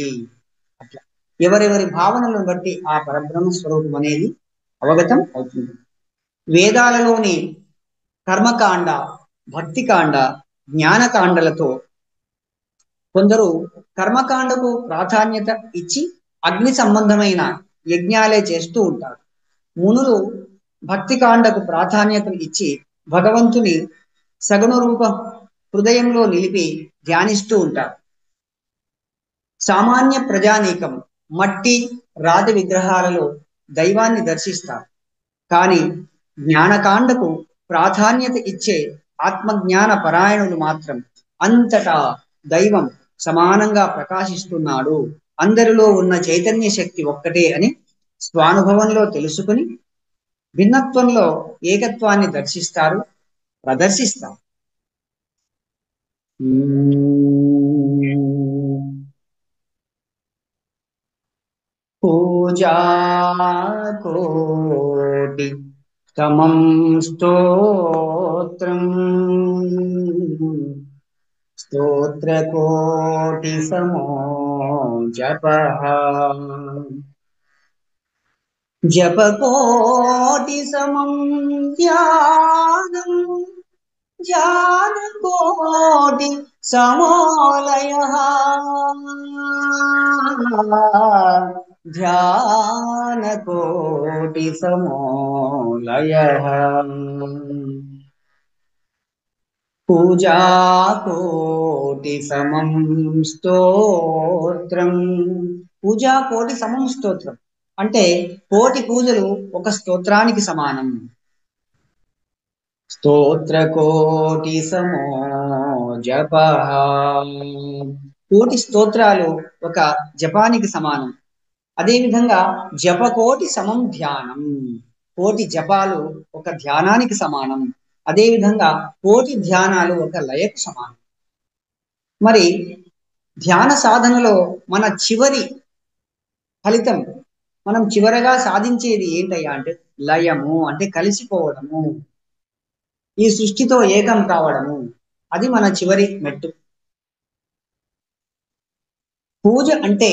అట్లా ఎవరెవరి భావనలను బట్టి ఆ పరబ్రహ్మ స్వరూపం అనేది అవగతం అవుతుంది. వేదాలలోని కర్మకాండ, భక్తికాండ, జ్ఞానకాండలతో కొందరు కర్మకాండకు ప్రాధాన్యత ఇచ్చి అగ్ని సంబంధమైన యజ్ఞాలే చేస్తూ ఉంటారు. మునులు భక్తికాండకు ప్రాధాన్యత ఇచ్చి భగవంతుని సగుణ రూప హృదయంలో నిలిపి ధ్యానిస్తూ ఉంటారు. సామాన్య ప్రజానీకం మట్టి, రాతి విగ్రహాలలో దైవాన్ని దర్శిస్తారు. కానీ జ్ఞానకాండకు ప్రాధాన్యత ఇచ్చే ఆత్మజ్ఞాన పరాయణులు మాత్రం అంతటా దైవం సమానంగా ప్రకాశిస్తున్నాడు, అందరిలో ఉన్న చైతన్య శక్తి ఒక్కటే అని స్వానుభవంలో తెలుసుకుని భిన్నత్వంలో ఏకత్వాన్ని దర్శిస్తారు, ప్రదర్శిస్తారు. పూజా కోటి సమం స్తోత్రం స్తోత్రకోటి సమో జపః జపకోటి సమం ధ్యానం ధ్యానకోటి సమోలయః ధ్యానకోటి సమోలయః. పూజాకోటి సమం స్తోత్రం. పూజాకోటి సమం స్తోత్రం అంటే కోటి పూజలు ఒక స్తోత్రానికి సమానం. స్తోత్రకోటి సమో జపః. కోటి స్తోత్రాలు ఒక జపానికి సమానం. అదేవిధంగా జపకోటి సమం ధ్యానం. కోటి జపాలు ఒక ధ్యానానికి సమానం. అదేవిధంగా కోటి ధ్యానాలు ఒక లయకు సమానం. మరి ధ్యాన సాధనలో మన చివరి ఫలితం, మనం చివరగా సాధించేది ఏంటయ్యా అంటే లయము, అంటే కలిసిపోవడము, ఈ సృష్టితో ఏకం కావడము. అది మన చివరి మెట్టు. పూజ అంటే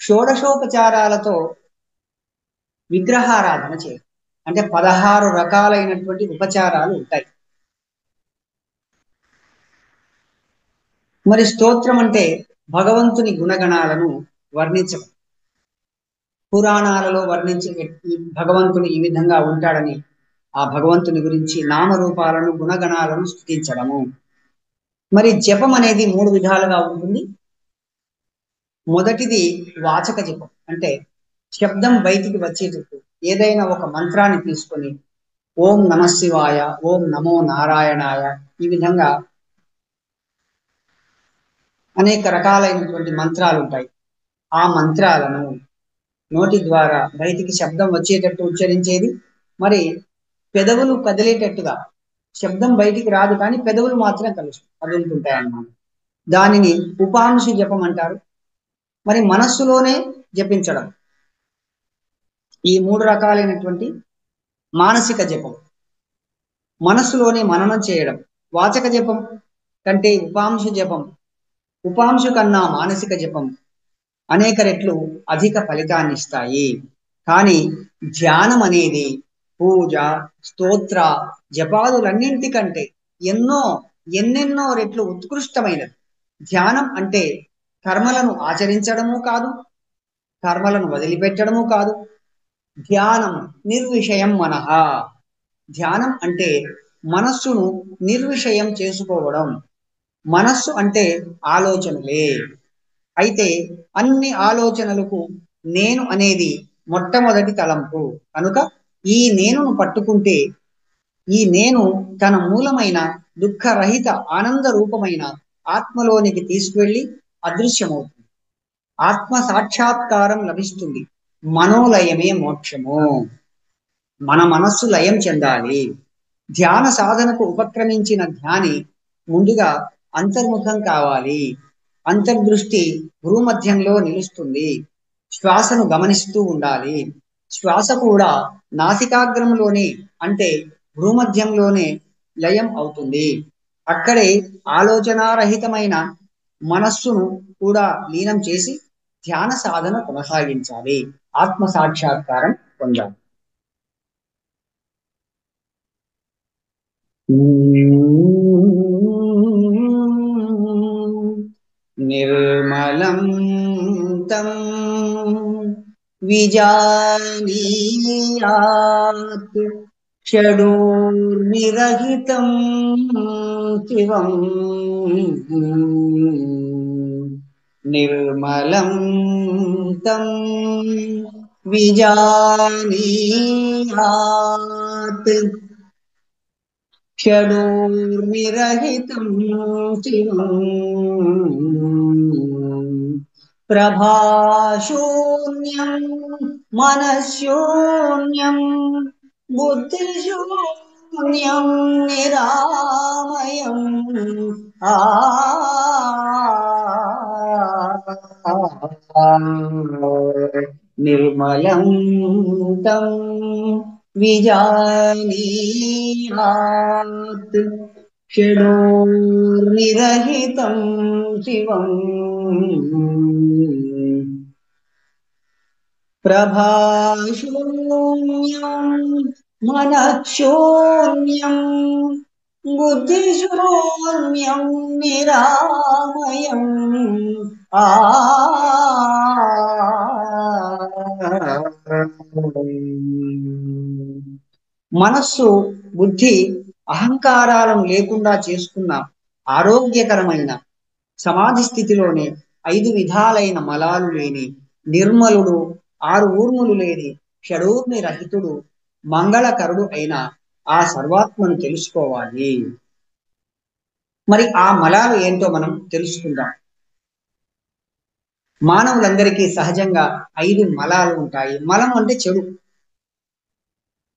షోడశోపచారాలతో విగ్రహారాధన చేయడం. అంటే 16 రకాలైనటువంటి ఉపచారాలు ఉంటాయి. మరి స్తోత్రం అంటే భగవంతుని గుణగణాలను వర్ణించడం. పురాణాలలో వర్ణించే ఈ భగవంతుడు ఈ విధంగా ఉంటాడని ఆ భగవంతుని గురించి నామరూపాలను గుణగణాలను స్తుతించడము. మరి జపం అనేది 3 విధాలుగా ఉంటుంది. మొదటిది వాచక జపం, అంటే శబ్దం బయటికి వచ్చేటట్టు ఏదైనా ఒక మంత్రాన్ని తీసుకొని ఓం నమ శివాయ, ఓం నమో నారాయణాయ, ఈ విధంగా అనేక రకాలైనటువంటి మంత్రాలు ఉంటాయి. ఆ మంత్రాలను నోటి ద్వారా బయటికి శబ్దం వచ్చేటట్టు ఉచ్చరించేది. మరి పెదవులు కదిలేటట్టుగా, శబ్దం బయటికి రాదు కానీ పెదవులు మాత్రం కదులుతుంటాయి అన్నమాట. దానిని ఉపాంశు జపం అంటారు. మరి మనస్సులోనే జపించడం, ఈ 3 రకాలైనటువంటి మానసిక జపం. మనస్సులోనే మననం చేయడం. వాచక జపం కంటే ఉపాంశు జపం, ఉపాంశు కన్నా మానసిక జపం అనేక రెట్లు అధిక ఫలితాన్ని ఇస్తాయి. కానీ ధ్యానం అనేది పూజ, స్తోత్ర, జపాదులన్నింటికంటే ఎన్నెన్నో రెట్లు ఉత్కృష్టమైనది. ధ్యానం అంటే కర్మలను ఆచరించడము కాదు, కర్మలను వదిలిపెట్టడము కాదు. ధ్యానం నిర్విషయం మనః. ధ్యానం అంటే మనస్సును నిర్విషయం చేసుకోవడం. మనస్సు అంటే ఆలోచనలే. అయితే అన్ని ఆలోచనలకు నేను అనేది మొట్టమొదటి తలంపు కనుక ఈ నేనును పట్టుకుంటే ఈ నేను తన మూలమైన దుఃఖరహిత ఆనంద రూపమైన ఆత్మలోనికి తీసుకువెళ్ళి అదృశ్యమవుతుంది. ఆత్మ సాక్షాత్కారం లభిస్తుంది. మనోలయమే మోక్షము. మన మనస్సు లయం చెందాలి. ధ్యాన సాధనకు ఉపక్రమించిన ధ్యాని ముందుగా అంతర్ముఖం కావాలి. అంతర్దృష్టి భూమధ్యంలో నిలుస్తుంది. శ్వాసను గమనిస్తూ ఉండాలి. శ్వాస కూడా నాసికాగ్రంలోనే, అంటే భూమధ్యంలోనే లయం అవుతుంది. అక్కడే ఆలోచనారహితమైన మనస్సును కూడా లీనం చేసి ధ్యాన సాధన కొనసాగించాలి. ఆత్మ సాక్షాత్కారం పొందాలి. నిర్మలం తం విజానీయాత్ షడోర్నిరహితం శివం. నిర్మలం తం విజానీయాత్ షడోర్నిరహితం శివం. ప్రభాశూన్యం మనశూన్యం బుద్ధిశూన్యం నిరామయం. ఆ నిర్మలం తం విజానీయాత్ షడోర్నిరహితం శివం. ప్రభాశూన్యం మనఃశూన్యం బుద్ధిశూన్యం నిరామయం. ఆ మనస్సు, బుద్ధి, అహంకారాలను లేకుండా చేసుకున్న ఆరోగ్యకరమైన సమాధి స్థితిలోనే 5 విధాలైన మలాలు లేని నిర్మలుడు, 6 ఊర్ములు లేని షడూర్మి రహితుడు, మంగళకరుడు అయిన ఆ సర్వాత్మను తెలుసుకోవాలి. మరి ఆ మలాలు ఏంటో మనం తెలుసుకుందాం. మానవులందరికీ సహజంగా 5 మలాలు ఉంటాయి. మలం అంటే చెడు.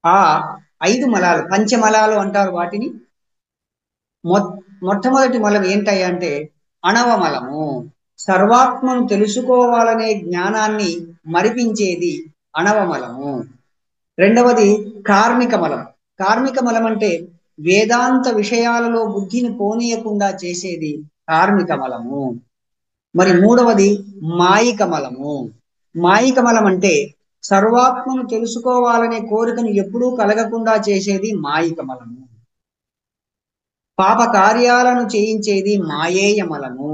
ఆ 5 మలాలు, పంచమలాలు అంటారు వాటిని. మొట్టమొదటి మలం ఏంటయ్యా అంటే అణవమలము. సర్వాత్మను తెలుసుకోవాలనే జ్ఞానాన్ని మరిపించేది అణవమలము. రెండవది కార్మిక మలం. కార్మిక మలం అంటే వేదాంత విషయాలలో బుద్ధిని పోనీయకుండా చేసేది కార్మిక మలము. మరి మూడవది మాయికమలము. మాయికమలం అంటే సర్వాత్మను తెలుసుకోవాలనే కోరికను ఎప్పుడూ కలగకుండా చేసేది మాయికమలము. పాప కార్యాలను చేయించేది మాయేయమలము.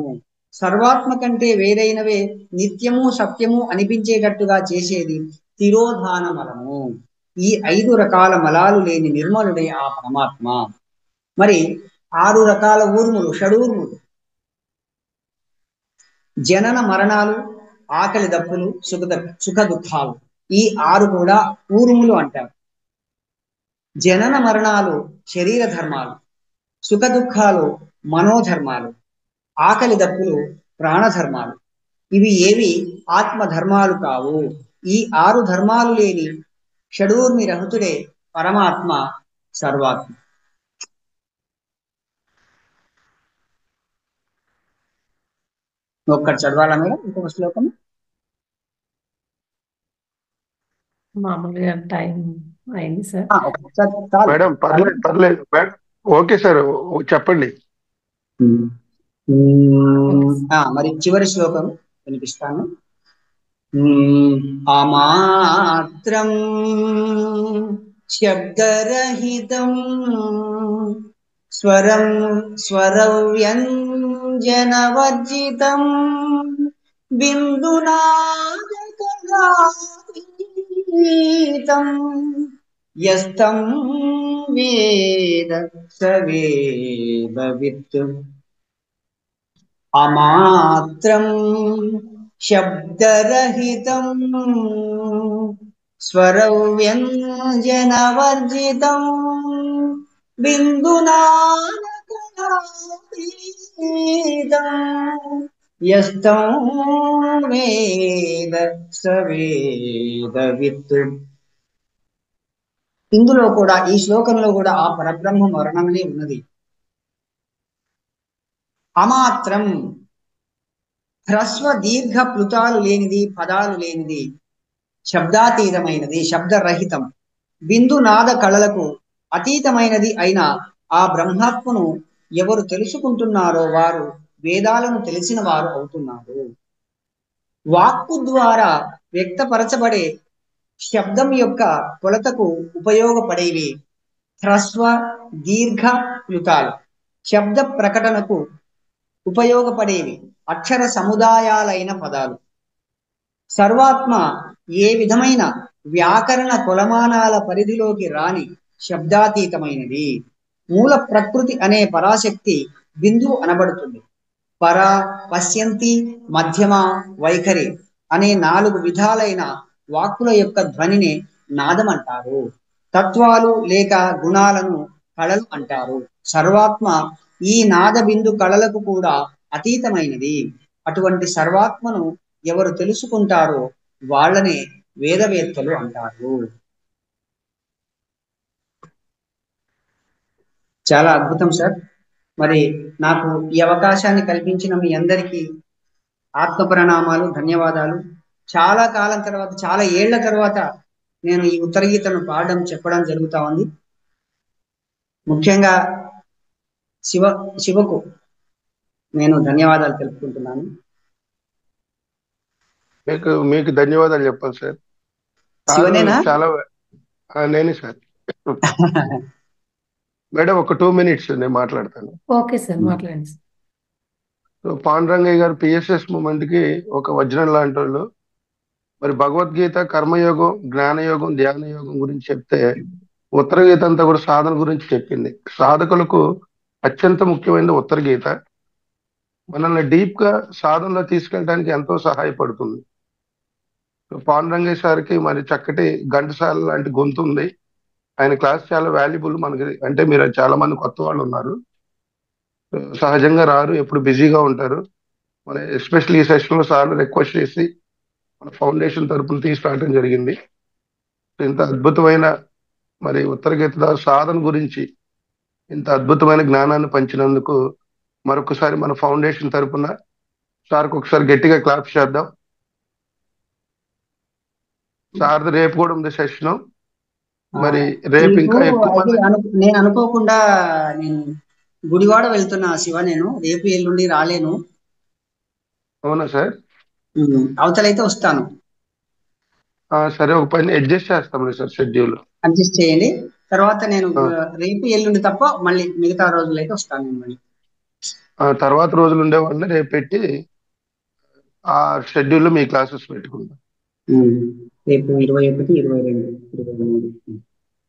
సర్వాత్మ కంటే వేరైనవే నిత్యము సత్యము అనిపించేటట్టుగా చేసేది తిరోధానమలము. ఈ 5 రకాల మలాలు లేని నిర్మలుడే ఆ పరమాత్మ. మరి 6 రకాల ఊర్ములు, షడూర్ములు: జనన మరణాలు, ఆకలి దప్పులు, సుఖ దుఃఖాలు. ఈ 6 కూడా ఊర్ములు అంటారు. జనన మరణాలు శరీర ధర్మాలు, సుఖ దుఃఖాలు మనోధర్మాలు, ఆకలి దప్పులు ప్రాణధర్మాలు. ఇవి ఏవి ఆత్మధర్మాలు కావు. ఈ 6 ధర్మాలు లేని షడూర్మి రహితుడే పరమాత్మ, సర్వాత్మ. ఒక్కటి చదవాలా మేడం ఇంకొక శ్లోకం? మామూలుగా టైం అయింది సార్. ఒకసారి చాలు. మేడం పర్లేదు పర్లేదు మేడం. ఓకే సార్, చెప్పండి. మరి చివరి శ్లోకం వినిపిస్తాను. అమాత్రం శబ్దరహితం స్వరం స్వరవ్యంజనవర్జితం బిందునాదకలాతీతం యస్తం వేద స వేదవిత్. అమాత్రం శబ్దరహితం స్వరవ్యంజనవర్జితం బిందునాదకలాతీతం యస్తం వేద స వేదవిత్. ఇందులో కూడా, ఈ శ్లోకంలో కూడా ఆ పరబ్రహ్మ వర్ణననే ఉన్నది. అమాత్రం హ్రస్వ దీర్ఘ ప్లుతాలు లేనిది, పదాలు లేనిది, శబ్దాతీతమైనది, శబ్దరహితం, బిందునాద కళలకు అతీతమైనది అయిన ఆ బ్రహ్మాత్మను ఎవరు తెలుసుకుంటున్నారో వారు వేదాలను తెలిసిన వారు అవుతున్నారు. వాక్కు ద్వారా వ్యక్తపరచబడే శబ్దం యొక్క కొలతకు ఉపయోగపడేవి హ్రస్వ దీర్ఘ ప్లుతాలు. శబ్ద ప్రకటనకు ఉపయోగపడేవి అక్షర సముదాయాలైన పదాలు. సర్వాత్మ ఏ విధమైన వ్యాకరణ కొలమానాల పరిధిలోకి రాని శబ్దాతీతమైనది. మూల ప్రకృతి అనే పరాశక్తి బిందువు అనబడుతుంది. పర, పశ్యంతి, మధ్యమ, వైఖరి అనే 4 విధాలైన వాక్కుల యొక్క ధ్వనిని నాదం అంటారు. తత్వాలు లేక గుణాలను కళలు అంటారు. సర్వాత్మ ఈ నాద బిందు కళలకు కూడా అతీతమైనది. అటువంటి సర్వాత్మను ఎవరు తెలుసుకుంటారో వాళ్ళనే వేదవేత్తలు అంటారు. చాలా అద్భుతం సార్. మరి నాకు ఈ అవకాశాన్ని కల్పించిన మీ అందరికీ ఆత్మ ప్రణామాలు, ధన్యవాదాలు. చాలా కాలం తర్వాత, చాలా ఏళ్ల తర్వాత నేను ఈ ఉత్తర గీతను పాడడం, చెప్పడం జరుగుతా ఉంది. ముఖ్యంగా శివకు నేను ధన్యవాదాలు తెలుపుకుంటున్నాను. మీకు ధన్యవాదాలు చెప్పాలి సార్. శివనేనా? చాలా నేనే సార్. మేడం ఒక 2 minutes నేను మాట్లాడతాను. ఓకే సార్, మాట్లాడండి. పాండురంగయ్య గారు పిఎస్ఎస్ మూమెంట్ కి ఒక వజ్రం లాంటి వాళ్ళు. మరి భగవద్గీత కర్మయోగం, జ్ఞానయోగం, ధ్యాన యోగం గురించి చెప్తే ఉత్తర గీత అంతా కూడా సాధన గురించి చెప్పింది. సాధకులకు అత్యంత ముఖ్యమైనది ఉత్తర గీత. మనల్ని డీప్ గా సాధనలో తీసుకెళ్ళడానికి ఎంతో సహాయపడుతుంది. పాండురంగయ్య సార్కి మరి చక్కటి ఘంటసాల లాంటి గొంతు ఉంది. ఆయన క్లాస్ చాలా వాల్యుబుల్ మనకి. అంటే మీరు చాలా మంది కొత్త వాళ్ళు ఉన్నారు, సహజంగా రారు, ఎప్పుడు బిజీగా ఉంటారు. మన ఎస్పెషల్లీ ఈ సెషన్ లో సార్లు రిక్వెస్ట్ చేసి మన ఫౌండేషన్ తరపున తీసుకురావడం జరిగింది. ఇంత అద్భుతమైన మరి ఉత్తర గీత సాధన గురించి ఇంత అద్భుతమైన జ్ఞానాన్ని పంచినందుకు మరొకసారి మన ఫౌండేషన్ తరపున సార్కి ఒకసారి గట్టిగా క్లాప్స్ చేద్దాం. సార్ రేపు కూడా ఉంది సెషన్. మరి రేపు ఇంకా ఎక్కువ మంది. నేను అనుకోకుండా నేను గుడివాడ వెళ్తున్నా శివ. నేను రేపు ఎల్లుండి రాలేను. అవునా సార్? అవతలైతే వస్తాను. సరే, ఒక పని అడ్జస్ట్ చేస్తాంలే సార్ షెడ్యూల్. అడ్జస్ట్ చేయండి. తర్వాత నేను రేపు ఎల్లుండి తప్ప మళ్ళీ మిగతా రోజులైతే వస్తాను నేను మళ్ళీ. తర్వాత రోజులు ఉండే వాళ్ళని రేపు పెట్టి ఆ షెడ్యూల్లో మీ క్లాసెస్ పెట్టుకుందాం. రేపు 21, 22, 23.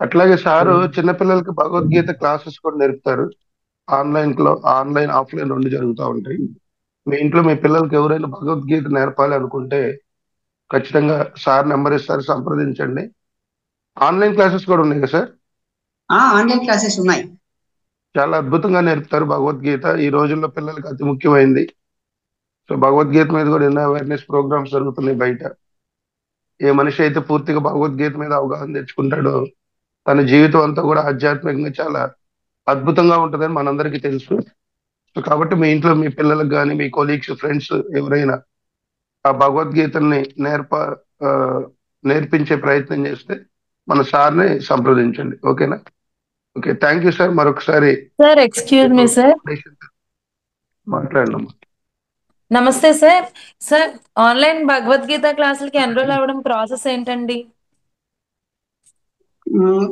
అట్లాగే సారు చిన్నపిల్లలకి భగవద్గీత క్లాసెస్ కూడా నేర్పుతారు. ఆన్లైన్ ఆఫ్లైన్ రెండు జరుగుతూ ఉంటాయి. మీ ఇంట్లో మీ పిల్లలకి ఎవరైనా భగవద్గీత నేర్పాలి అనుకుంటే ఖచ్చితంగా సార్ నెంబర్ ఇస్తారు, సంప్రదించండి. ఆన్లైన్ క్లాసెస్ కూడా ఉన్నాయి కదా సార్? ఆన్లైన్ క్లాసెస్ ఉన్నాయి. చాలా అద్భుతంగా నేర్పుతారు భగవద్గీత. ఈ రోజుల్లో పిల్లలకి అతి ముఖ్యమైంది. సో భగవద్గీత మీద కూడా ఎన్నో అవేర్నెస్ ప్రోగ్రామ్స్ జరుగుతున్నాయి బయట. ఏ మనిషి అయితే పూర్తిగా భగవద్గీత మీద అవగాహన తెచ్చుకుంటాడో తన జీవితం అంతా కూడా ఆధ్యాత్మికంగా చాలా అద్భుతంగా ఉంటుందని మనందరికీ తెలుసు. సో కాబట్టి మీ ఇంట్లో మీ పిల్లలకు కానీ మీ కొలీగ్స్ ఫ్రెండ్స్ ఎవరైనా ఆ భగవద్గీతని ఆ, నేర్పించే ప్రయత్నం చేస్తే మన సార్ని సంప్రదించండి. ఓకేనా? Okay, thank you sir. మరొకసారి సార్ ఎక్స్క్యూజ్ మీ సార్. మాట్లాడినాము. నమస్తే సార్. సార్ ఆన్లైన్ భగవద్గీత క్లాసులకి ఎన్రోల్ అవ్వడం ప్రాసెస్ ఏంటండి?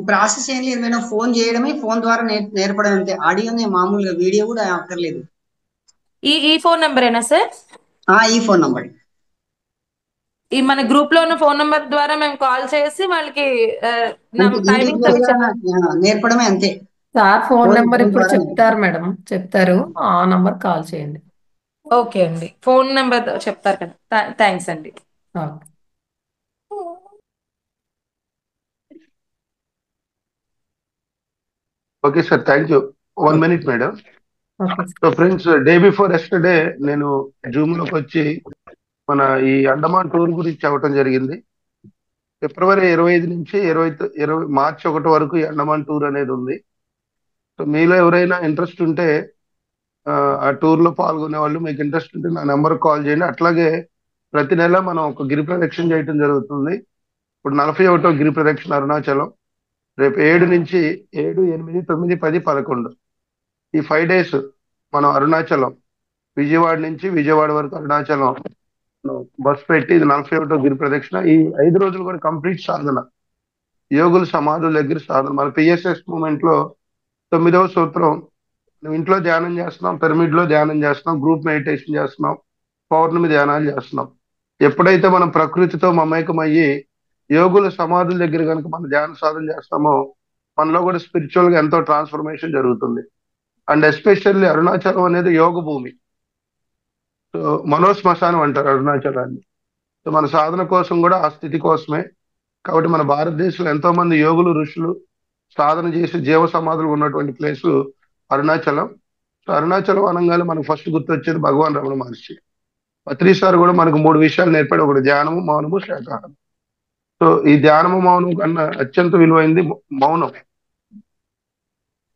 ప్రాసెస్ ఏం లేదు మేడం, ఫోన్ చేయడమే, ఫోన్ ద్వారా నేర్పడం అంతే. ఆడియోనే మామూలుగా, వీడియో కూడా అక్కర్లేదు. ఈ ఫోన్ నెంబరేనా సార్? ఈ ఫోన్ నంబర్. ఈ మన గ్రూప్ లో ఉన్న ఫోన్ నెంబర్ ద్వారా మేము కాల్ చేసి వాళ్ళకి టైమింగ్స్ అవి నేర్పడమే అంతే. సార్ ఫోన్ నెంబర్ ఇప్పుడు ద్వారా చెప్తారు మేడం, చెప్తారు. ఆ నంబర్ కాల్ చేయండి. ఓకే అండి, ఫోన్ నెంబర్ చెప్తారు కదా. థ్యాంక్స్ అండి. Okay. Okay sir, thank you. 1 minute madam. Okay so friends, day before yesterday నేను జూమ్ లోకి వచ్చి మన ఈ అండమాన్ టూర్ గురించి చెప్పడం జరిగింది. ఫిబ్రవరి 25 నుంచి 20 మార్చి 1 వరకు ఈ అండమాన్ టూర్ అనేది ఉంది. సో మీలో ఎవరైనా ఇంట్రెస్ట్ ఉంటే ఆ టూర్ లో పాల్గొనే వాళ్ళు, మీకు ఇంట్రెస్ట్ ఉంటే నా నెంబర్ కాల్ చేయండి. అట్లాగే ప్రతి నెల మనం ఒక గిరి ప్రదక్షిణ చేయడం జరుగుతుంది. ఇప్పుడు 41వ గిరి ప్రదక్షిణ అరుణాచలం. రేపు 7 నుంచి 7, 8, 9, 10, 11 ఈ 5 days మనం అరుణాచలం, విజయవాడ వరకు అరుణాచలం బస్ పెట్టి ఇది 41వ గిరి ప్రదక్షిణ. ఈ 5 రోజులు కూడా కంప్లీట్ సాధన, యోగుల సమాధుల దగ్గర సాధన. మన పిఎస్ఎస్ మూమెంట్ లో 9వ సూత్రం, నువ్వు ఇంట్లో ధ్యానం చేస్తున్నాం, పిరమిడ్ లో ధ్యానం చేస్తున్నాం, గ్రూప్ మెడిటేషన్ చేస్తున్నాం, పౌర్ణమి ధ్యానాలు చేస్తున్నాం. ఎప్పుడైతే మనం ప్రకృతితో మమేకమయ్యి యోగుల సమాధుల దగ్గర కనుక మనం ధ్యాన సాధన చేస్తామో మనలో కూడా స్పిరిచువల్ గా ఎంతో ట్రాన్స్ఫర్మేషన్ జరుగుతుంది. అండ్ ఎస్పెషల్లీ అరుణాచలం అనేది యోగ భూమి. సో మనోశ్మశానం అంటారు అరుణాచలాన్ని. సో మన సాధన కోసం కూడా ఆ స్థితి కోసమే. కాబట్టి మన భారతదేశంలో ఎంతో మంది యోగులు, ఋషులు సాధన చేసి జీవ సమాధులు ఉన్నటువంటి ప్లేసు అరుణాచలం. సో అరుణాచలం అనగానే మనకు ఫస్ట్ గుర్తొచ్చేది భగవాన్ రమణ మహర్షి. పత్రి సార్ కూడా మనకు 3 విషయాలు నేర్పాడు. ఒకటి ధ్యానము, మౌనము, శాకాహారం. సో ఈ ధ్యానము, మౌనం కన్నా అత్యంత విలువైంది మౌనం.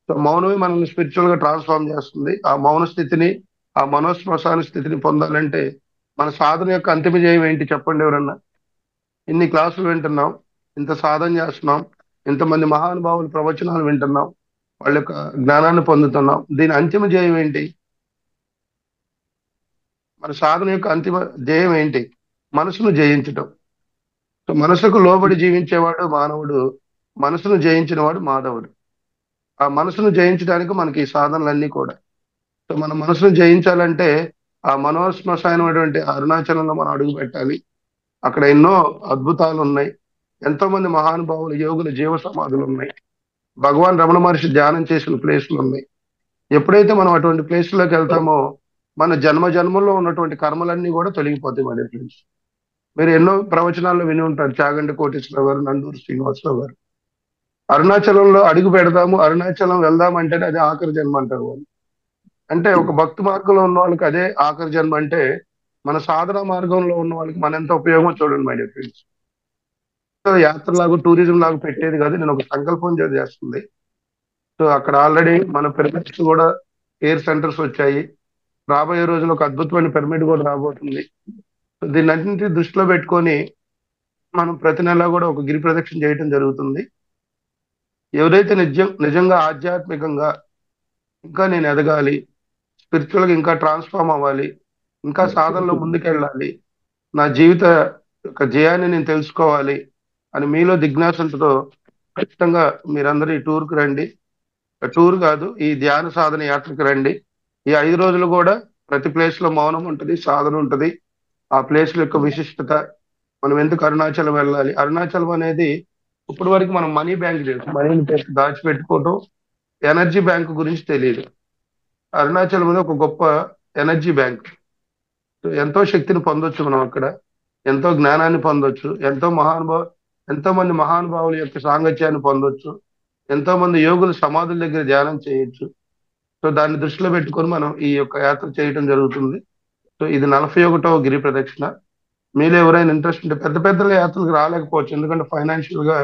సో మౌనమే మనల్ని స్పిరిచువల్ గా ట్రాన్స్ఫార్మ్ చేస్తుంది. ఆ మౌన స్థితిని, ఆ మనోశ్మశాన స్థితిని పొందాలంటే మన సాధన యొక్క అంతిమ జయం ఏంటి చెప్పండి ఎవరన్నా? ఇన్ని క్లాసులు వింటున్నాం, ఇంత సాధన చేస్తున్నాం, ఇంతమంది మహానుభావుల ప్రవచనాలు వింటున్నాం, వాళ్ళ యొక్క జ్ఞానాన్ని పొందుతున్నాం. దీని అంతిమ జయం ఏంటి? మన సాధన యొక్క అంతిమ జయం ఏంటి? మనసును జయించటం. సో మనసుకు లోబడి జీవించేవాడు మానవుడు, మనసును జయించిన వాడు మాధవుడు. ఆ మనసును జయించడానికి మనకి ఈ సాధనలన్నీ కూడా. సో మన మనసును జయించాలంటే ఆ మనోశ్మశానమైనటువంటి అరుణాచలంలో మనం అడుగు పెట్టాలి. అక్కడ ఎన్నో అద్భుతాలు ఉన్నాయి, ఎంతో మంది మహానుభావులు, యోగుల జీవ సమాధులు ఉన్నాయి, భగవాన్ రమణ మహర్షి ధ్యానం చేసిన ప్లేసులు ఉన్నాయి. ఎప్పుడైతే మనం అటువంటి ప్లేసుల్లోకి వెళ్తామో మన జన్మ జన్మల్లో ఉన్నటువంటి కర్మలన్నీ కూడా తొలగిపోతాయి మన ఫ్రెండ్స్. మీరు ఎన్నో ప్రవచనాల్లో విని ఉంటారు, చాగంటి కోటేశ్వరరావు గారు, నందూరు శ్రీనివాసరావు గారు. అరుణాచలంలో అడుగు పెడదాము, అరుణాచలం వెళ్దాం అంటేనే అదే ఆఖరి జన్మ అంటారు వాళ్ళు. అంటే ఒక భక్తి మార్గంలో ఉన్న వాళ్ళకి అదే ఆఖరి జన్మ అంటే మన సాధన మార్గంలో ఉన్న వాళ్ళకి మన ఎంత ఉపయోగం చూడండి మై డియర్ ఫ్రెండ్స్. యాత్రలాగా, టూరిజం లాగా పెట్టేది కాదు, నేను ఒక సంకల్పం చేస్తుంది. సో అక్కడ ఆల్రెడీ మన పిరమిడ్స్ కూడా ఎయిర్ సెంటర్స్ వచ్చాయి. రాబోయే రోజుల్లో ఒక అద్భుతమైన పిరమిడ్ కూడా రాబోతుంది. సో దీన్ని అన్నింటినీ దృష్టిలో పెట్టుకొని మనం ప్రతి నెల కూడా ఒక గిరి ప్రదక్షిణ చేయడం జరుగుతుంది. ఎవరైతే నిజంగా ఆధ్యాత్మికంగా ఇంకా నేను ఎదగాలి, స్పిరిచువల్ గా ఇంకా ట్రాన్స్ఫార్మ్ అవ్వాలి, ఇంకా సాధనలో ముందుకెళ్ళాలి, నా జీవిత యొక్క జయాన్ని నేను తెలుసుకోవాలి అని మీలో జిజ్ఞాసంతో ఖచ్చితంగా మీరందరూ ఈ టూర్కి రండి. టూర్ కాదు, ఈ ధ్యాన సాధన యాత్రకు రండి. ఈ 5 రోజులు కూడా ప్రతి ప్లేస్ లో మౌనం ఉంటుంది, సాధన ఉంటుంది. ఆ ప్లేస్ యొక్క విశిష్టత, మనం ఎందుకు అరుణాచలం వెళ్ళాలి. అరుణాచలం అనేది ఇప్పటి వరకు మనం మనీ బ్యాంక్ తెలుసు, మనీని దాచిపెట్టుకోవటం, ఎనర్జీ బ్యాంక్ గురించి తెలియదు. అరుణాచలం అనేది ఒక గొప్ప ఎనర్జీ బ్యాంక్. ఎంతో శక్తిని పొందొచ్చు మనం అక్కడ, ఎంతో జ్ఞానాన్ని పొందొచ్చు, ఎంతో మంది మహానుభావుల యొక్క సాంగత్యాన్ని పొందొచ్చు, ఎంతో మంది యోగులు సమాధుల దగ్గర ధ్యానం చేయొచ్చు. సో దాన్ని దృష్టిలో పెట్టుకొని మనం ఈ యొక్క యాత్ర చేయడం జరుగుతుంది. సో ఇది 41వ గిరి ప్రదక్షిణ. మీలో ఎవరైనా ఇంట్రెస్ట్ ఉంటే, పెద్ద పెద్ద యాత్రలకు రాలేకపోవచ్చు ఎందుకంటే ఫైనాన్షియల్ గా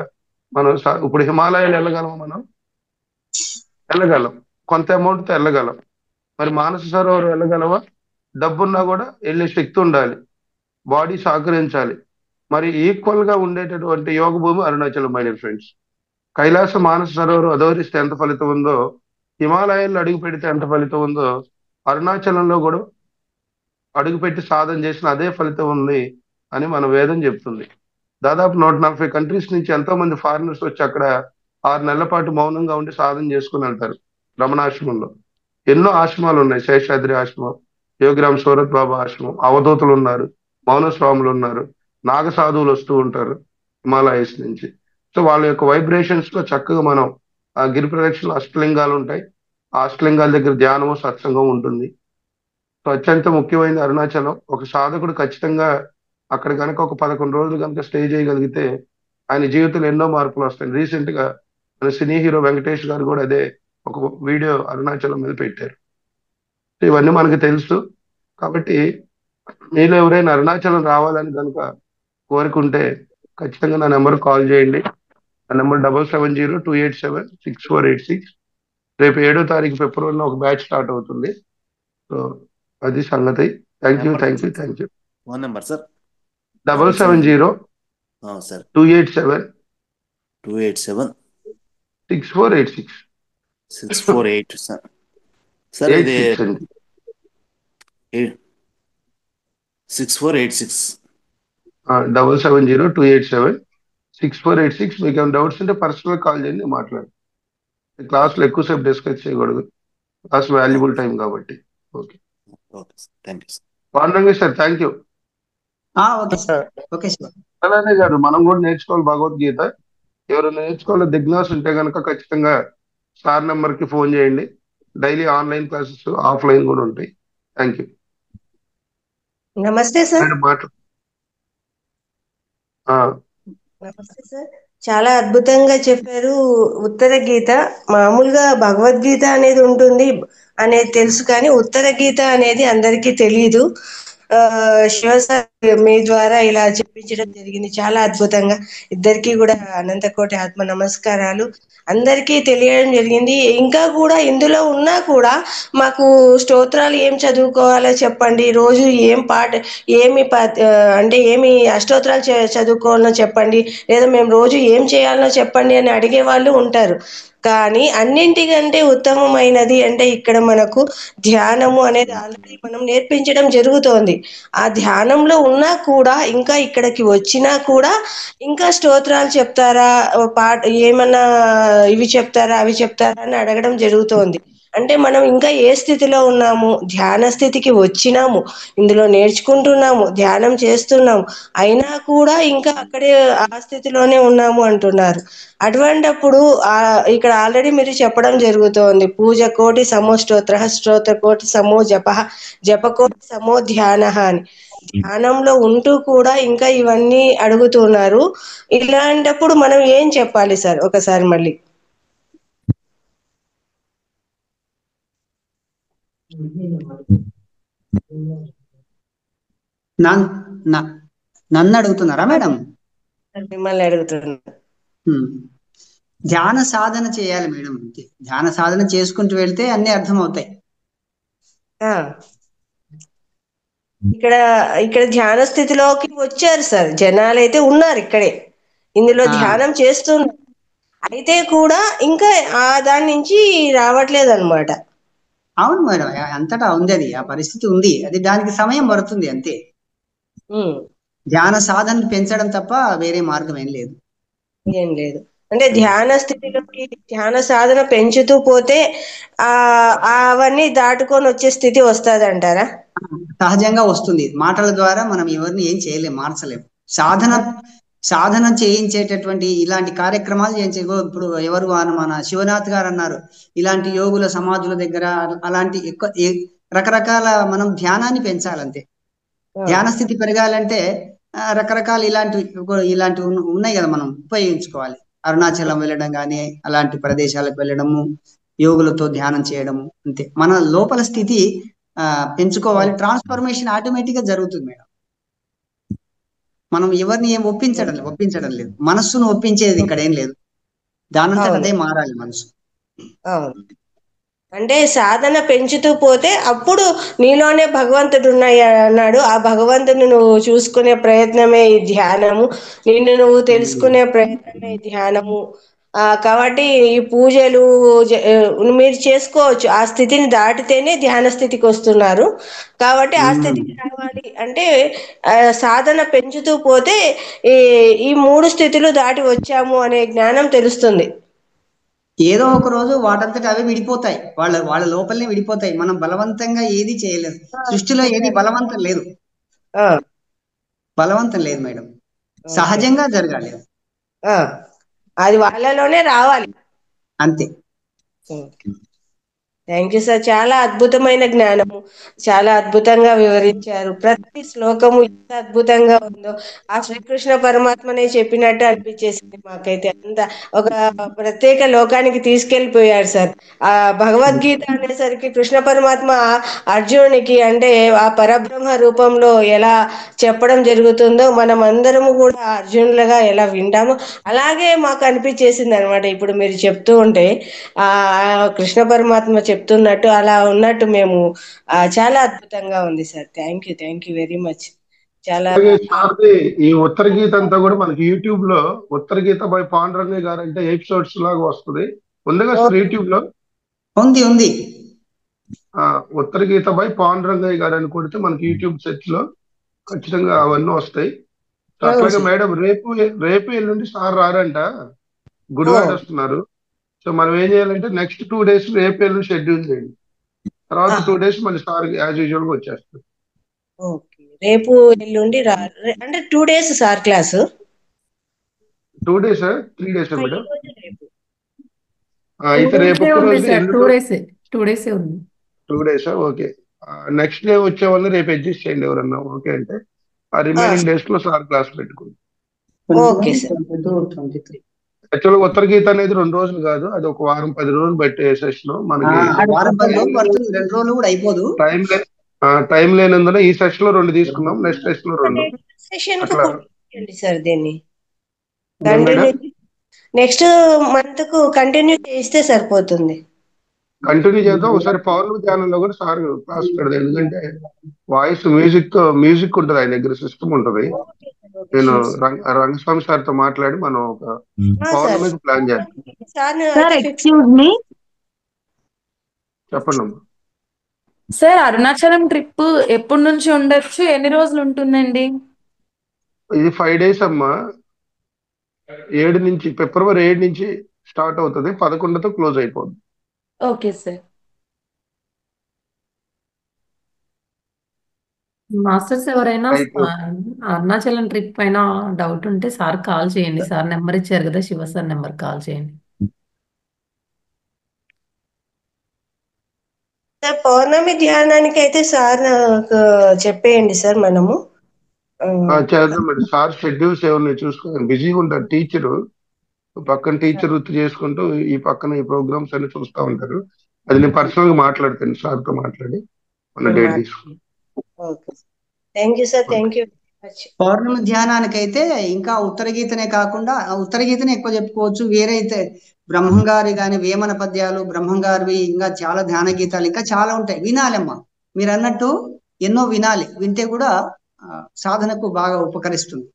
మనం ఇప్పుడు హిమాలయాలు వెళ్ళగలం, మనం వెళ్ళగలం, కొంత అమౌంట్ తో వెళ్ళగలం. మరి మానస సరోవరం వెళ్ళగలవా? డబ్బున్నా కూడా వెళ్ళే శక్తి ఉండాలి, బాడీ సహకరించాలి. మరి ఈక్వల్ గా ఉండేటటువంటి యోగ భూమి Arunachalam my dear friends. Kailasa Manasa Sarovaram అధోరిస్తే ఎంత ఫలితం ఉందో, హిమాలయాల్లో అడుగు పెడితే ఎంత ఫలితం ఉందో, అరుణాచలంలో కూడా అడుగుపెట్టి సాధన చేసిన అదే ఫలితం ఉంది అని మన వేదం చెప్తుంది. దాదాపు 140 కంట్రీస్ నుంచి ఎంతో మంది ఫారినర్స్ వచ్చి అక్కడ 6 నెలల పాటు మౌనంగా ఉండి సాధన చేసుకుని వెళ్తారు. రమణాశ్రమంలో ఎన్నో ఆశ్రమాలు ఉన్నాయి, శేషాద్రి ఆశ్రమం, యోగిరామ్ సూరత్ బాబా ఆశ్రమం, అవధూతలు ఉన్నారు, మౌన స్వాములు ఉన్నారు, నాగ సాధువులు వస్తూ ఉంటారు హిమాలయస్ నుంచి. సో వాళ్ళ యొక్క వైబ్రేషన్స్ లో చక్కగా మనం ఆ గిరి ప్రదక్షిణలో అష్టలింగాలు ఉంటాయి, ఆ అష్టలింగాల దగ్గర ధ్యానము సత్సంగం ఉంటుంది. సో అత్యంత ముఖ్యమైనది అరుణాచలం. ఒక సాధకుడు ఖచ్చితంగా అక్కడ కనుక ఒక 11 రోజులు కనుక స్టే చేయగలిగితే ఆయన జీవితంలో ఎన్నో మార్పులు వస్తాయి. రీసెంట్ గా మన సినీ హీరో వెంకటేష్ గారు కూడా అదే ఒక వీడియో అరుణాచలం మీద పెట్టారు. సో ఇవన్నీ మనకు తెలుసు. కాబట్టి మీలో ఎవరైనా అరుణాచలం రావాలని కనుక కోరుకుంటే ఖచ్చితంగా నా నెంబర్ కాల్ చేయండి. ఆ నెంబర్ 7702876486. రేపు 7వ తారీఖు ఫిబ్రవరిలో ఒక బ్యాచ్ స్టార్ట్ అవుతుంది. సో అది సంగతి. Thank you, thank you, thank you. Phone number sir 770 sir 287 287 6486. 648 sir. Sir ఇది 6486. 770-287-6486. మీకు ఏమైనా డౌట్స్ ఉంటే పర్సనల్ కాల్ చేయండి, మాట్లాడు. క్లాస్లో ఎక్కువసేపు డిస్కస్ చేయకూడదు, క్లాస్ వాల్యుబుల్ టైం కాబట్టి. Okay, okay sir, thank you sir. Panduranga sir, thank you. Okay sir, okay sir. అలానే కాదు, మనం కూడా నేర్చుకోవాలి భగవద్గీత. ఎవరైనా నేర్చుకోవాలి జిజ్ఞాస ఉంటే కనుక ఖచ్చితంగా సార్ నెంబర్ కి ఫోన్ చేయండి. డైలీ ఆన్లైన్ క్లాసెస్, ఆఫ్లైన్ కూడా ఉంటాయి. Thank you. నమస్తే సార్. నమస్తే సార్, చాలా అద్భుతంగా చెప్పారు. ఉత్తర గీత, మామూలుగా భగవద్గీత అనేది ఉంటుంది అనేది తెలుసు, కానీ ఉత్తర గీత అనేది అందరికీ తెలియదు. శివ సార్ మీ ద్వారా ఇలా చెప్పించడం జరిగింది, చాలా అద్భుతంగా. ఇద్దరికి కూడా అనంతకోటి ఆత్మ నమస్కారాలు. అందరికీ తెలియడం జరిగింది. ఇంకా కూడా ఇందులో ఉన్నా కూడా మాకు స్తోత్రాలు ఏం చదువుకోవాలో చెప్పండి, రోజు ఏం అంటే ఏమి అష్టోత్తరాలు చదువుకోవాలో చెప్పండి, లేదా మేము రోజు ఏం చేయాలో చెప్పండి అని అడిగే వాళ్ళు ఉంటారు. కానీ అన్నింటికంటే ఉత్తమమైనది అంటే ఇక్కడ మనకు ధ్యానము అనేది ఆల్రెడీ మనం నేర్పించడం జరుగుతోంది. ఆ ధ్యానంలో ఉన్నా కూడా ఇంకా ఇక్కడికి వచ్చినా కూడా ఇంకా స్తోత్రాలు చెప్తారా, ఏమన్నా ఇవి చెప్తారా అవి చెప్తారా అని అడగడం జరుగుతోంది. అంటే మనం ఇంకా ఏ స్థితిలో ఉన్నాము, ధ్యాన స్థితికి వచ్చినాము, ఇందులో నేర్చుకుంటున్నాము, ధ్యానం చేస్తున్నాము, అయినా కూడా ఇంకా అక్కడే ఆ స్థితిలోనే ఉన్నాము అంటున్నారు. అటువంటప్పుడు ఇక్కడ ఆల్రెడీ మీరు చెప్పడం జరుగుతోంది, పూజ కోటి సమో స్తోత్ర కోటి సమో జప కోటి సమో ధ్యాన అని. ధ్యానంలో ఉంటూ కూడా ఇంకా ఇవన్నీ అడుగుతున్నారు. ఇలాంటప్పుడు మనం ఏం చెప్పాలి సార్ ఒకసారి మళ్ళీ? నన్ను అడుగుతున్నారా మేడం? మిమ్మల్ని అడుగుతున్నా. ధ్యాన సాధన చేయాలి మేడం. ధ్యాన సాధన చేసుకుంటూ వెళ్తే అన్ని అర్థం అవుతాయి. ఇక్కడ ధ్యాన స్థితిలోకి వచ్చారు సార్, జనాలు అయితే ఉన్నారు ఇక్కడే, ఇందులో ధ్యానం చేస్తున్నారు, అయితే కూడా ఇంకా దాని నుంచి రావట్లేదు అనమాట. అవును మేడం, అంతటా ఉంది అది, ఆ పరిస్థితి ఉంది, అది దానికి సమయం పడుతుంది అంతే. ఉమ్, ధ్యాన సాధన పెంచడం తప్ప వేరే మార్గం ఏం లేదు. ఏం లేదు. అంటే ధ్యాన స్థితిలోకి ధ్యాన సాధన పెంచుతూ పోతే ఆ అవన్నీ దాటుకొని వచ్చే స్థితి వస్తుంది అంటారా? సహజంగా వస్తుంది. మాటల ద్వారా మనం ఎవరిని ఏం చేయలేం, మార్చలేం. సాధన సాధన చేయించేటటువంటి ఇలాంటి కార్యక్రమాలు చేయించే, ఇప్పుడు ఎవరు మన శివనాథ్ గారు అన్నారు, ఇలాంటి యోగుల సమాధుల దగ్గర అలాంటి ఎక్కువ రకరకాల మనం ధ్యానాన్ని పెంచాలంతే. ధ్యాన స్థితి పెరగాలంటే రకరకాల ఇలాంటివి ఉన్నాయి కదా, మనం ఉపయోగించుకోవాలి. అరుణాచలం వెళ్ళడం కానీ, అలాంటి ప్రదేశాలకు వెళ్ళడము, యోగులతో ధ్యానం చేయడము, అంతే. మన లోపల స్థితి పెంచుకోవాలి. ట్రాన్స్ఫర్మేషన్ ఆటోమేటిక్ గా జరుగుతుంది మేడం. మనం ఎవరిని ఏం ఒప్పించడం లేదు. మనస్సును ఒప్పించేది ఇక్కడ ఏం లేదు. దానంతట అదే మారాలి మనసు. అవును. అంటే సాధన పెంచుతూ పోతే అప్పుడు నీలోనే భగవంతుడు అన్నాడు. ఆ భగవంతుని నువ్వు చూసుకునే ప్రయత్నమే ఈ ధ్యానము, నిన్ను నువ్వు తెలుసుకునే ప్రయత్నమే ఈ ధ్యానము. కాబట్టి ఈ పూజలు మీరు చేసుకోవచ్చు. ఆ స్థితిని దాటితేనే ధ్యాన స్థితికి వస్తున్నారు. కాబట్టి ఆ స్థితికి రావాలి అంటే సాధన పెంచుతూ పోతే ఈ ఈ 3 స్థితులు దాటి వచ్చాము అనే జ్ఞానం తెలుస్తుంది. ఏదో ఒక రోజు వాటంతట అవి విడిపోతాయి, వాళ్ళ లోపలనే విడిపోతాయి. మనం బలవంతంగా ఏది చేయలేదు. సృష్టిలో ఏది బలవంతం లేదు. బలవంతం లేదు మేడం, సహజంగా జరగాలి. అది వాళ్ళలోనే రావాలి అంతే. Thank you sir. చాలా అద్భుతమైన జ్ఞానము, చాలా అద్భుతంగా వివరించారు. ప్రతి శ్లోకము ఎంత అద్భుతంగా ఉందో ఆ శ్రీకృష్ణ పరమాత్మనే చెప్పినట్టు అనిపించేసింది మాకైతే. అంత ఒక ప్రత్యేక లోకానికి తీసుకెళ్లిపోయారు సార్. ఆ భగవద్గీత అనేసరికి కృష్ణ పరమాత్మ అర్జునునికి అంటే ఆ పరబ్రహ్మ రూపంలో ఎలా చెప్పడం జరుగుతుందో మనం అందరము కూడా అర్జునులుగా ఎలా వింటామో అలాగే మాకు అనిపించేసింది అనమాట. ఇప్పుడు మీరు చెప్తూ ఉంటే ఆ కృష్ణ పరమాత్మ చెప్తున్నట్టు అలా ఉన్నట్టు మేము చాలా అద్భుతంగా ఉంది sir. Thank you very much. చాలా ఈ ఉత్తర గీత అంతా కూడా మనకి యూట్యూబ్ లో ఉత్తర గీత బై పాండురంగ గారు అంటే ఎపిసోడ్స్ లాగా వస్తుంది. ఉందిగా సార్ యూట్యూబ్ లో? ఉంది. ఉత్తర గీత బై పాండురంగయ్య గారు అని కొడితే మనకి యూట్యూబ్ సెర్చ్ లో ఖచ్చితంగా అవన్నీ వస్తాయి. అట్లాగే మేడం రేపు ఎల్లుండి సార్ రారంట, గుడివాడ వస్తున్నారు. సో మనం ఏం చేయాలంటే నెక్స్ట్ 2 days రేపు ఎల్లుండి షెడ్యూల్ చేయండి. తర్వాత 2 days మళ్ళీ సార్ యాజ్ యూజువల్ గా వచ్చేస్తారు. రేపు ఎల్లుండి అంటే 2 days sir class? 2 days 3 days madam? అయితే రేపు 2 days ఉంది. 2 days ఓకే. నెక్స్ట్ డే వచ్చే వాళ్ళు రేపు అడ్జస్ట్ చేయండి ఎవరన్నా ఓకే అంటే. ఆ రిమైనింగ్ డేస్ లో సార్ క్లాస్ పెట్టుకోండి. యాక్చువల్గా ఉత్తర గీత అనేది 2 రోజులు కాదు, అది ఒక వారం 10 రోజులు బట్టే సెషన్. మనకి టైం లేనందున ఈ సెషన్ లో 2 తీసుకున్నాం, నెక్స్ట్ సెషన్ లో 2. నెక్స్ట్ మంత్ కు కంటిన్యూ చేస్తే సరిపోతుంది. కంటిన్యూ చేద్దాం. ఒకసారి పౌర్ణమి ధ్యానంలో కూడా సార్ క్లాస్ పెడదాం. ఎందుకంటే వాయిస్ మ్యూజిక్ ఉంటుంది, ఆయన దగ్గర సిస్టమ్ ఉంటుంది. నేను రంగస్వామి సార్ తో మాట్లాడి మనం ఒక పౌర్ణమికి ప్లాన్ చేస్తాం. చెప్పండి అమ్మా. సార్ అరుణాచలం ట్రిప్ ఎప్పటి నుంచి ఉండొచ్చు, ఎన్ని రోజులు ఉంటుందండి? ఇది 5 days అమ్మా. ఫిబ్రవరి 7 నుంచి స్టార్ట్ అవుతుంది, 11తో క్లోజ్ అయిపోతుంది. Okay sir. మాస్టర్స్ ఎవరైనా అరుణాచలం ట్రిప్ పైన డౌట్ ఉంటే సార్ కాల్ చేయండి. సార్ నెంబర్ ఇచ్చారు కదా, శివ సార్ నెంబర్ కాల్ చేయండి. సార్ పౌర్ణమి ధ్యానానికి అయితే సార్ చెప్పేయండి సార్. మనము చేద్దాం మేడం. సార్ షెడ్యూల్స్ ఏమన్నా చూసుకోండి, బిజీగా ఉంటారు. టీచరు పక్కన టీచర్ వృత్తి చేసుకుంటూ ఈ పక్కన ఈ ప్రోగ్రామ్స్ అన్ని చూస్తూ ఉంటారు. అది నేను పర్సనల్ గా మాట్లాడతాను, సార్ తో మాట్లాడి మన డేట్ తీసుకుంటాను. పౌర్ణమి ధ్యానానికైతే ఇంకా ఉత్తర గీతనే కాకుండా, ఉత్తర గీతనే ఎక్కువ చెప్పుకోవచ్చు. వేరైతే బ్రహ్మంగారి కానీ వేమన పద్యాలు, బ్రహ్మంగారివి ఇంకా చాలా ధ్యాన గీతాలు ఇంకా చాలా ఉంటాయి. వినాలమ్మా, మీరు అన్నట్టు ఎన్నో వినాలి. వింటే కూడా సాధనకు బాగా ఉపకరిస్తుంది.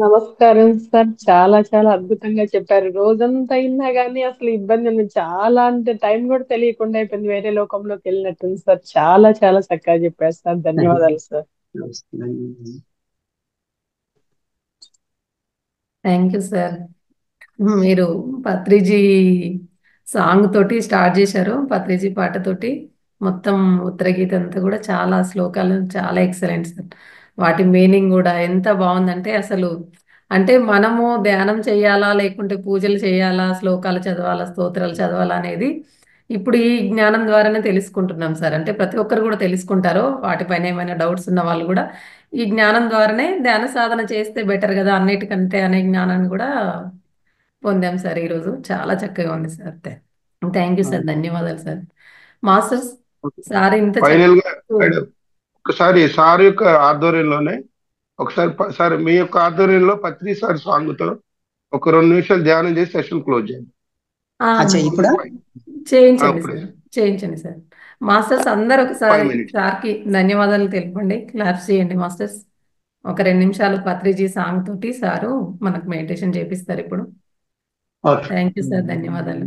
నమస్కారం సార్. చాలా చాలా అద్భుతంగా చెప్పారు. రోజంతా అయినా కానీ అసలు ఇబ్బంది ఉంది. చాలా అంటే టైం కూడా తెలియకుండా అయిపోయింది. వేరే లోకంలోకి వెళ్ళినట్టుంది సార్. చాలా చాలా చక్కగా చెప్పారు సార్. ధన్యవాదాలు సార్. Thank you sir. మీరు పత్రిజీ సాంగ్ తోటి స్టార్ట్ చేశారు. పత్రిజీ పాటతోటి మొత్తం ఉత్తర గీత అంతా కూడా చాలా శ్లోకాలు చాలా ఎక్సలెంట్ సార్. వాటి మీనింగ్ కూడా ఎంత బాగుందంటే అసలు అంటే మనము ధ్యానం చేయాలా లేకుంటే పూజలు చేయాలా శ్లోకాలు చదవాలా స్తోత్రాలు చదవాలా అనేది ఇప్పుడు ఈ జ్ఞానం ద్వారానే తెలుసుకుంటున్నాం సార్. అంటే ప్రతి ఒక్కరు కూడా తెలుసుకుంటారు. వాటిపైన ఏమైనా డౌట్స్ ఉన్న వాళ్ళు కూడా ఈ జ్ఞానం ద్వారానే ధ్యాన సాధన చేస్తే బెటర్ కదా అన్నిటికంటే అనే జ్ఞానాన్ని కూడా పొందాం సార్. ఈరోజు చాలా చక్కగా ఉంది సార్. Thank you sir. ధన్యవాదాలు సార్. మాస్టర్స్ సార్ ఇంత ఫైనల్ గా చక్కగా ఒకసారి సార్ యొక్క ఆధ్వర్యంలోనే ఒకసారి సార్ మీ యొక్క ఆధ్వర్యంలో పత్రి సార్ సాంగ్ తో ఒక 2 నిమిషాలు ధ్యానం చేసి సెషన్ క్లోజ్ చేయండి. ఇప్పుడా చేయించండి అప్పుడే సార్. చేయించండి సార్. మాస్టర్స్ అందరు ఒకసారి 5 minutes. సార్కి ధన్యవాదాలు తెలుపండి. క్లాప్స్ చేయండి మాస్టర్స్. ఒక 2 నిమిషాలు పత్రిజీ సాంగ్ తోటి సారు మనకు మెడిటేషన్ చేపిస్తారు ఇప్పుడు. Thank you sir. ధన్యవాదాలు.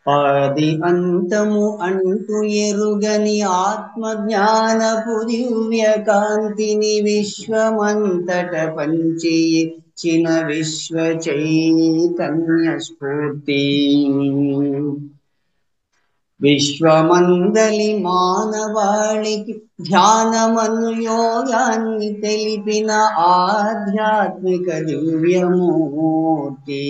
ఆది అంతము అంటూ ఎరుగని ఆత్మ జ్ఞానపు దివ్య కాంతిని విశ్వమంతట పంచి ఇచ్చిన విశ్వ చైతన్య స్ఫూర్తి విశ్వమందలి మానవాళికి ధ్యానమను యోగాన్ని తెలిపిన ఆధ్యాత్మిక దివ్యమూర్తి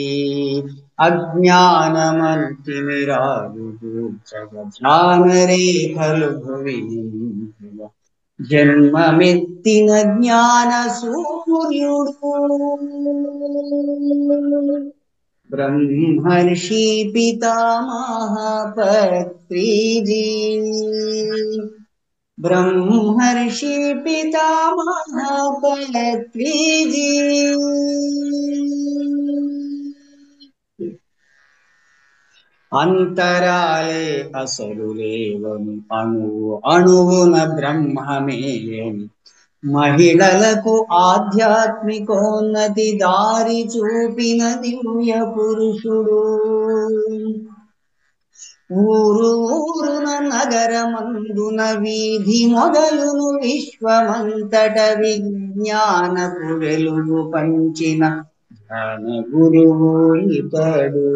అజ్ఞానమను తిమిరాలు ధ్యాన రేఖలు భువి జన్మమెత్తిన జ్ఞాన సూర్యుడు బ్రహ్మర్షి పితామహ పత్రిజీ బ్రహ్మర్షి పితామహ పత్రిజీ అంతరాలే అసలు లేవని అణువున బ్రహ్మమేయని మహిళలకు ఆధ్యాత్మికోన్నతి దారి చూపిన దివ్య పురుషుడు ఊరున నగరమందున వీధి మొదలును విశ్వమంతట విజ్ఞానపు వెలుగు పంచిన జ్ఞాన గురువు ఇతడు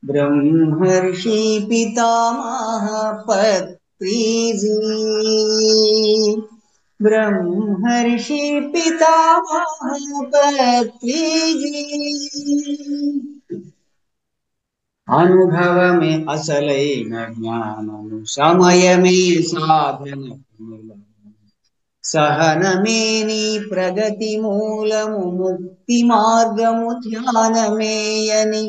బ్రహ్మర్షి పితామహ పత్రిజీ బ్రహ్మర్షి పితామహ పత్రిజీ అనుభవమే అసలైన జ్ఞానము సమయమే సాధన సహనమే నీ ప్రగతి మూలము ముక్తి మార్గము ధ్యానమేయని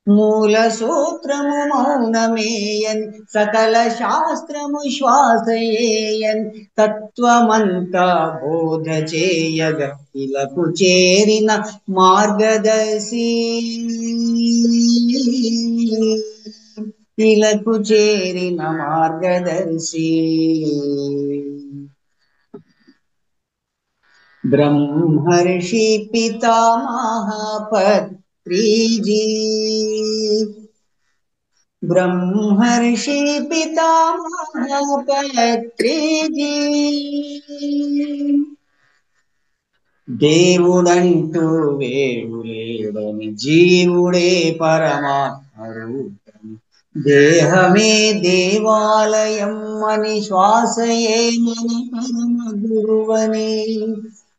మూల సూత్రము మౌనమేయని సకల శాస్త్రము శ్వాసయేయని తత్వమంతా బోధ చేయగ ఇలకు చేరిన మార్గదర్శి ఇలకు చేరిన మార్గదర్శి బ్రహ్మర్షి పితామహ పత్రిజీ బ్రహ్మర్షి పితామహ పత్రిజీ దేవుడంటూ వేడు లేడని జీవుడే పరమాత్మ రూపని దేహమే దేవాలయం అని శ్వాసయే మన పరమ గురువని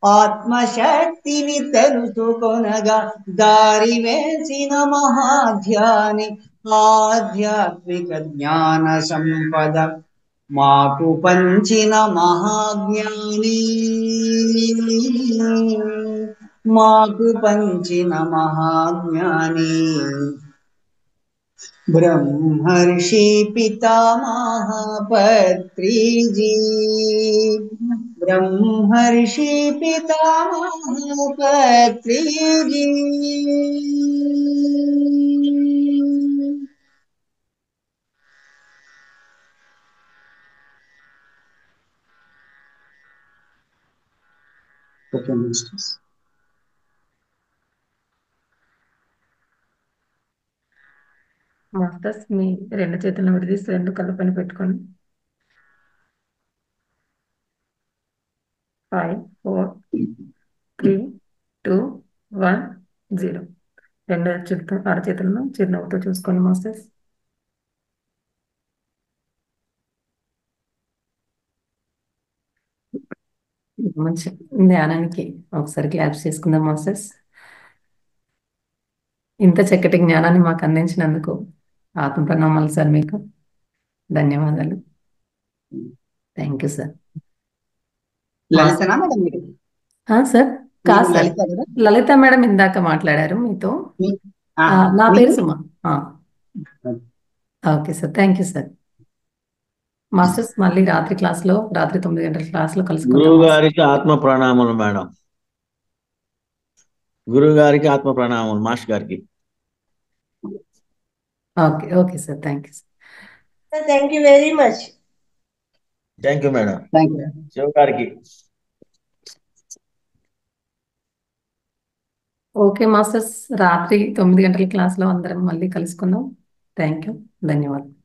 ఆత్మశక్తిని తెలుసుకొనగా దారి వేసిన మహాధ్యాని ఆధ్యాత్మిక జ్ఞాన సంపద మాకు పంచిన మహాజ్ఞాని మాకు పంచిన మహాజ్ఞాని బ్రహ్మర్షి పితామహ పత్రిజీ బ్రహ్మర్షి పితామహ పత్రిజీ ఓకే మాస్టర్స్. మాస్టర్స్ మీ రెండు చేతులను విడదీసి రెండు కళ్ళ పైన పెట్టుకోండి. 5 4 3 2 1 0. రెండు అరచేతులను చిరునవ్వుతో చూసుకోండి మాస్టర్స్. మంచి ధ్యానానికి ఒకసారి క్లాప్స్ చేసుకుందాం మాస్టర్స్. ఇంత చక్కటి జ్ఞానాన్ని మాకు అందించినందుకు ఆత్మ ప్రణామాలు సార్. మీకు ధన్యవాదాలు. Thank you sir. లలితనా మేడం మీరు? సార్ కాదు సార్, లలిత కదా? లలిత మేడం ఇందాక మాట్లాడారు మీతో. ఆ, నా మీరు? పేరు Suma. Okay sir, thank you sir. Masters మళ్ళీ రాత్రి 9 గంటల క్లాస్లో కలుసుకుందాం. గురువు గారికి ఆత్మ ప్రణామాలు మేడం. గురువు గారికి ఆత్మ ప్రణామాలు మాస్టర్ గారికి. Okay okay sir, thank you sir. Thank you very much. Thank you madam. Thank you. Shiva గారికి. ఓకే మాస్టర్స్, రాత్రి 9 గంటల క్లాస్లో అందరం మళ్ళీ కలుసుకుందాం. థ్యాంక్ యూ, ధన్యవాదాలు.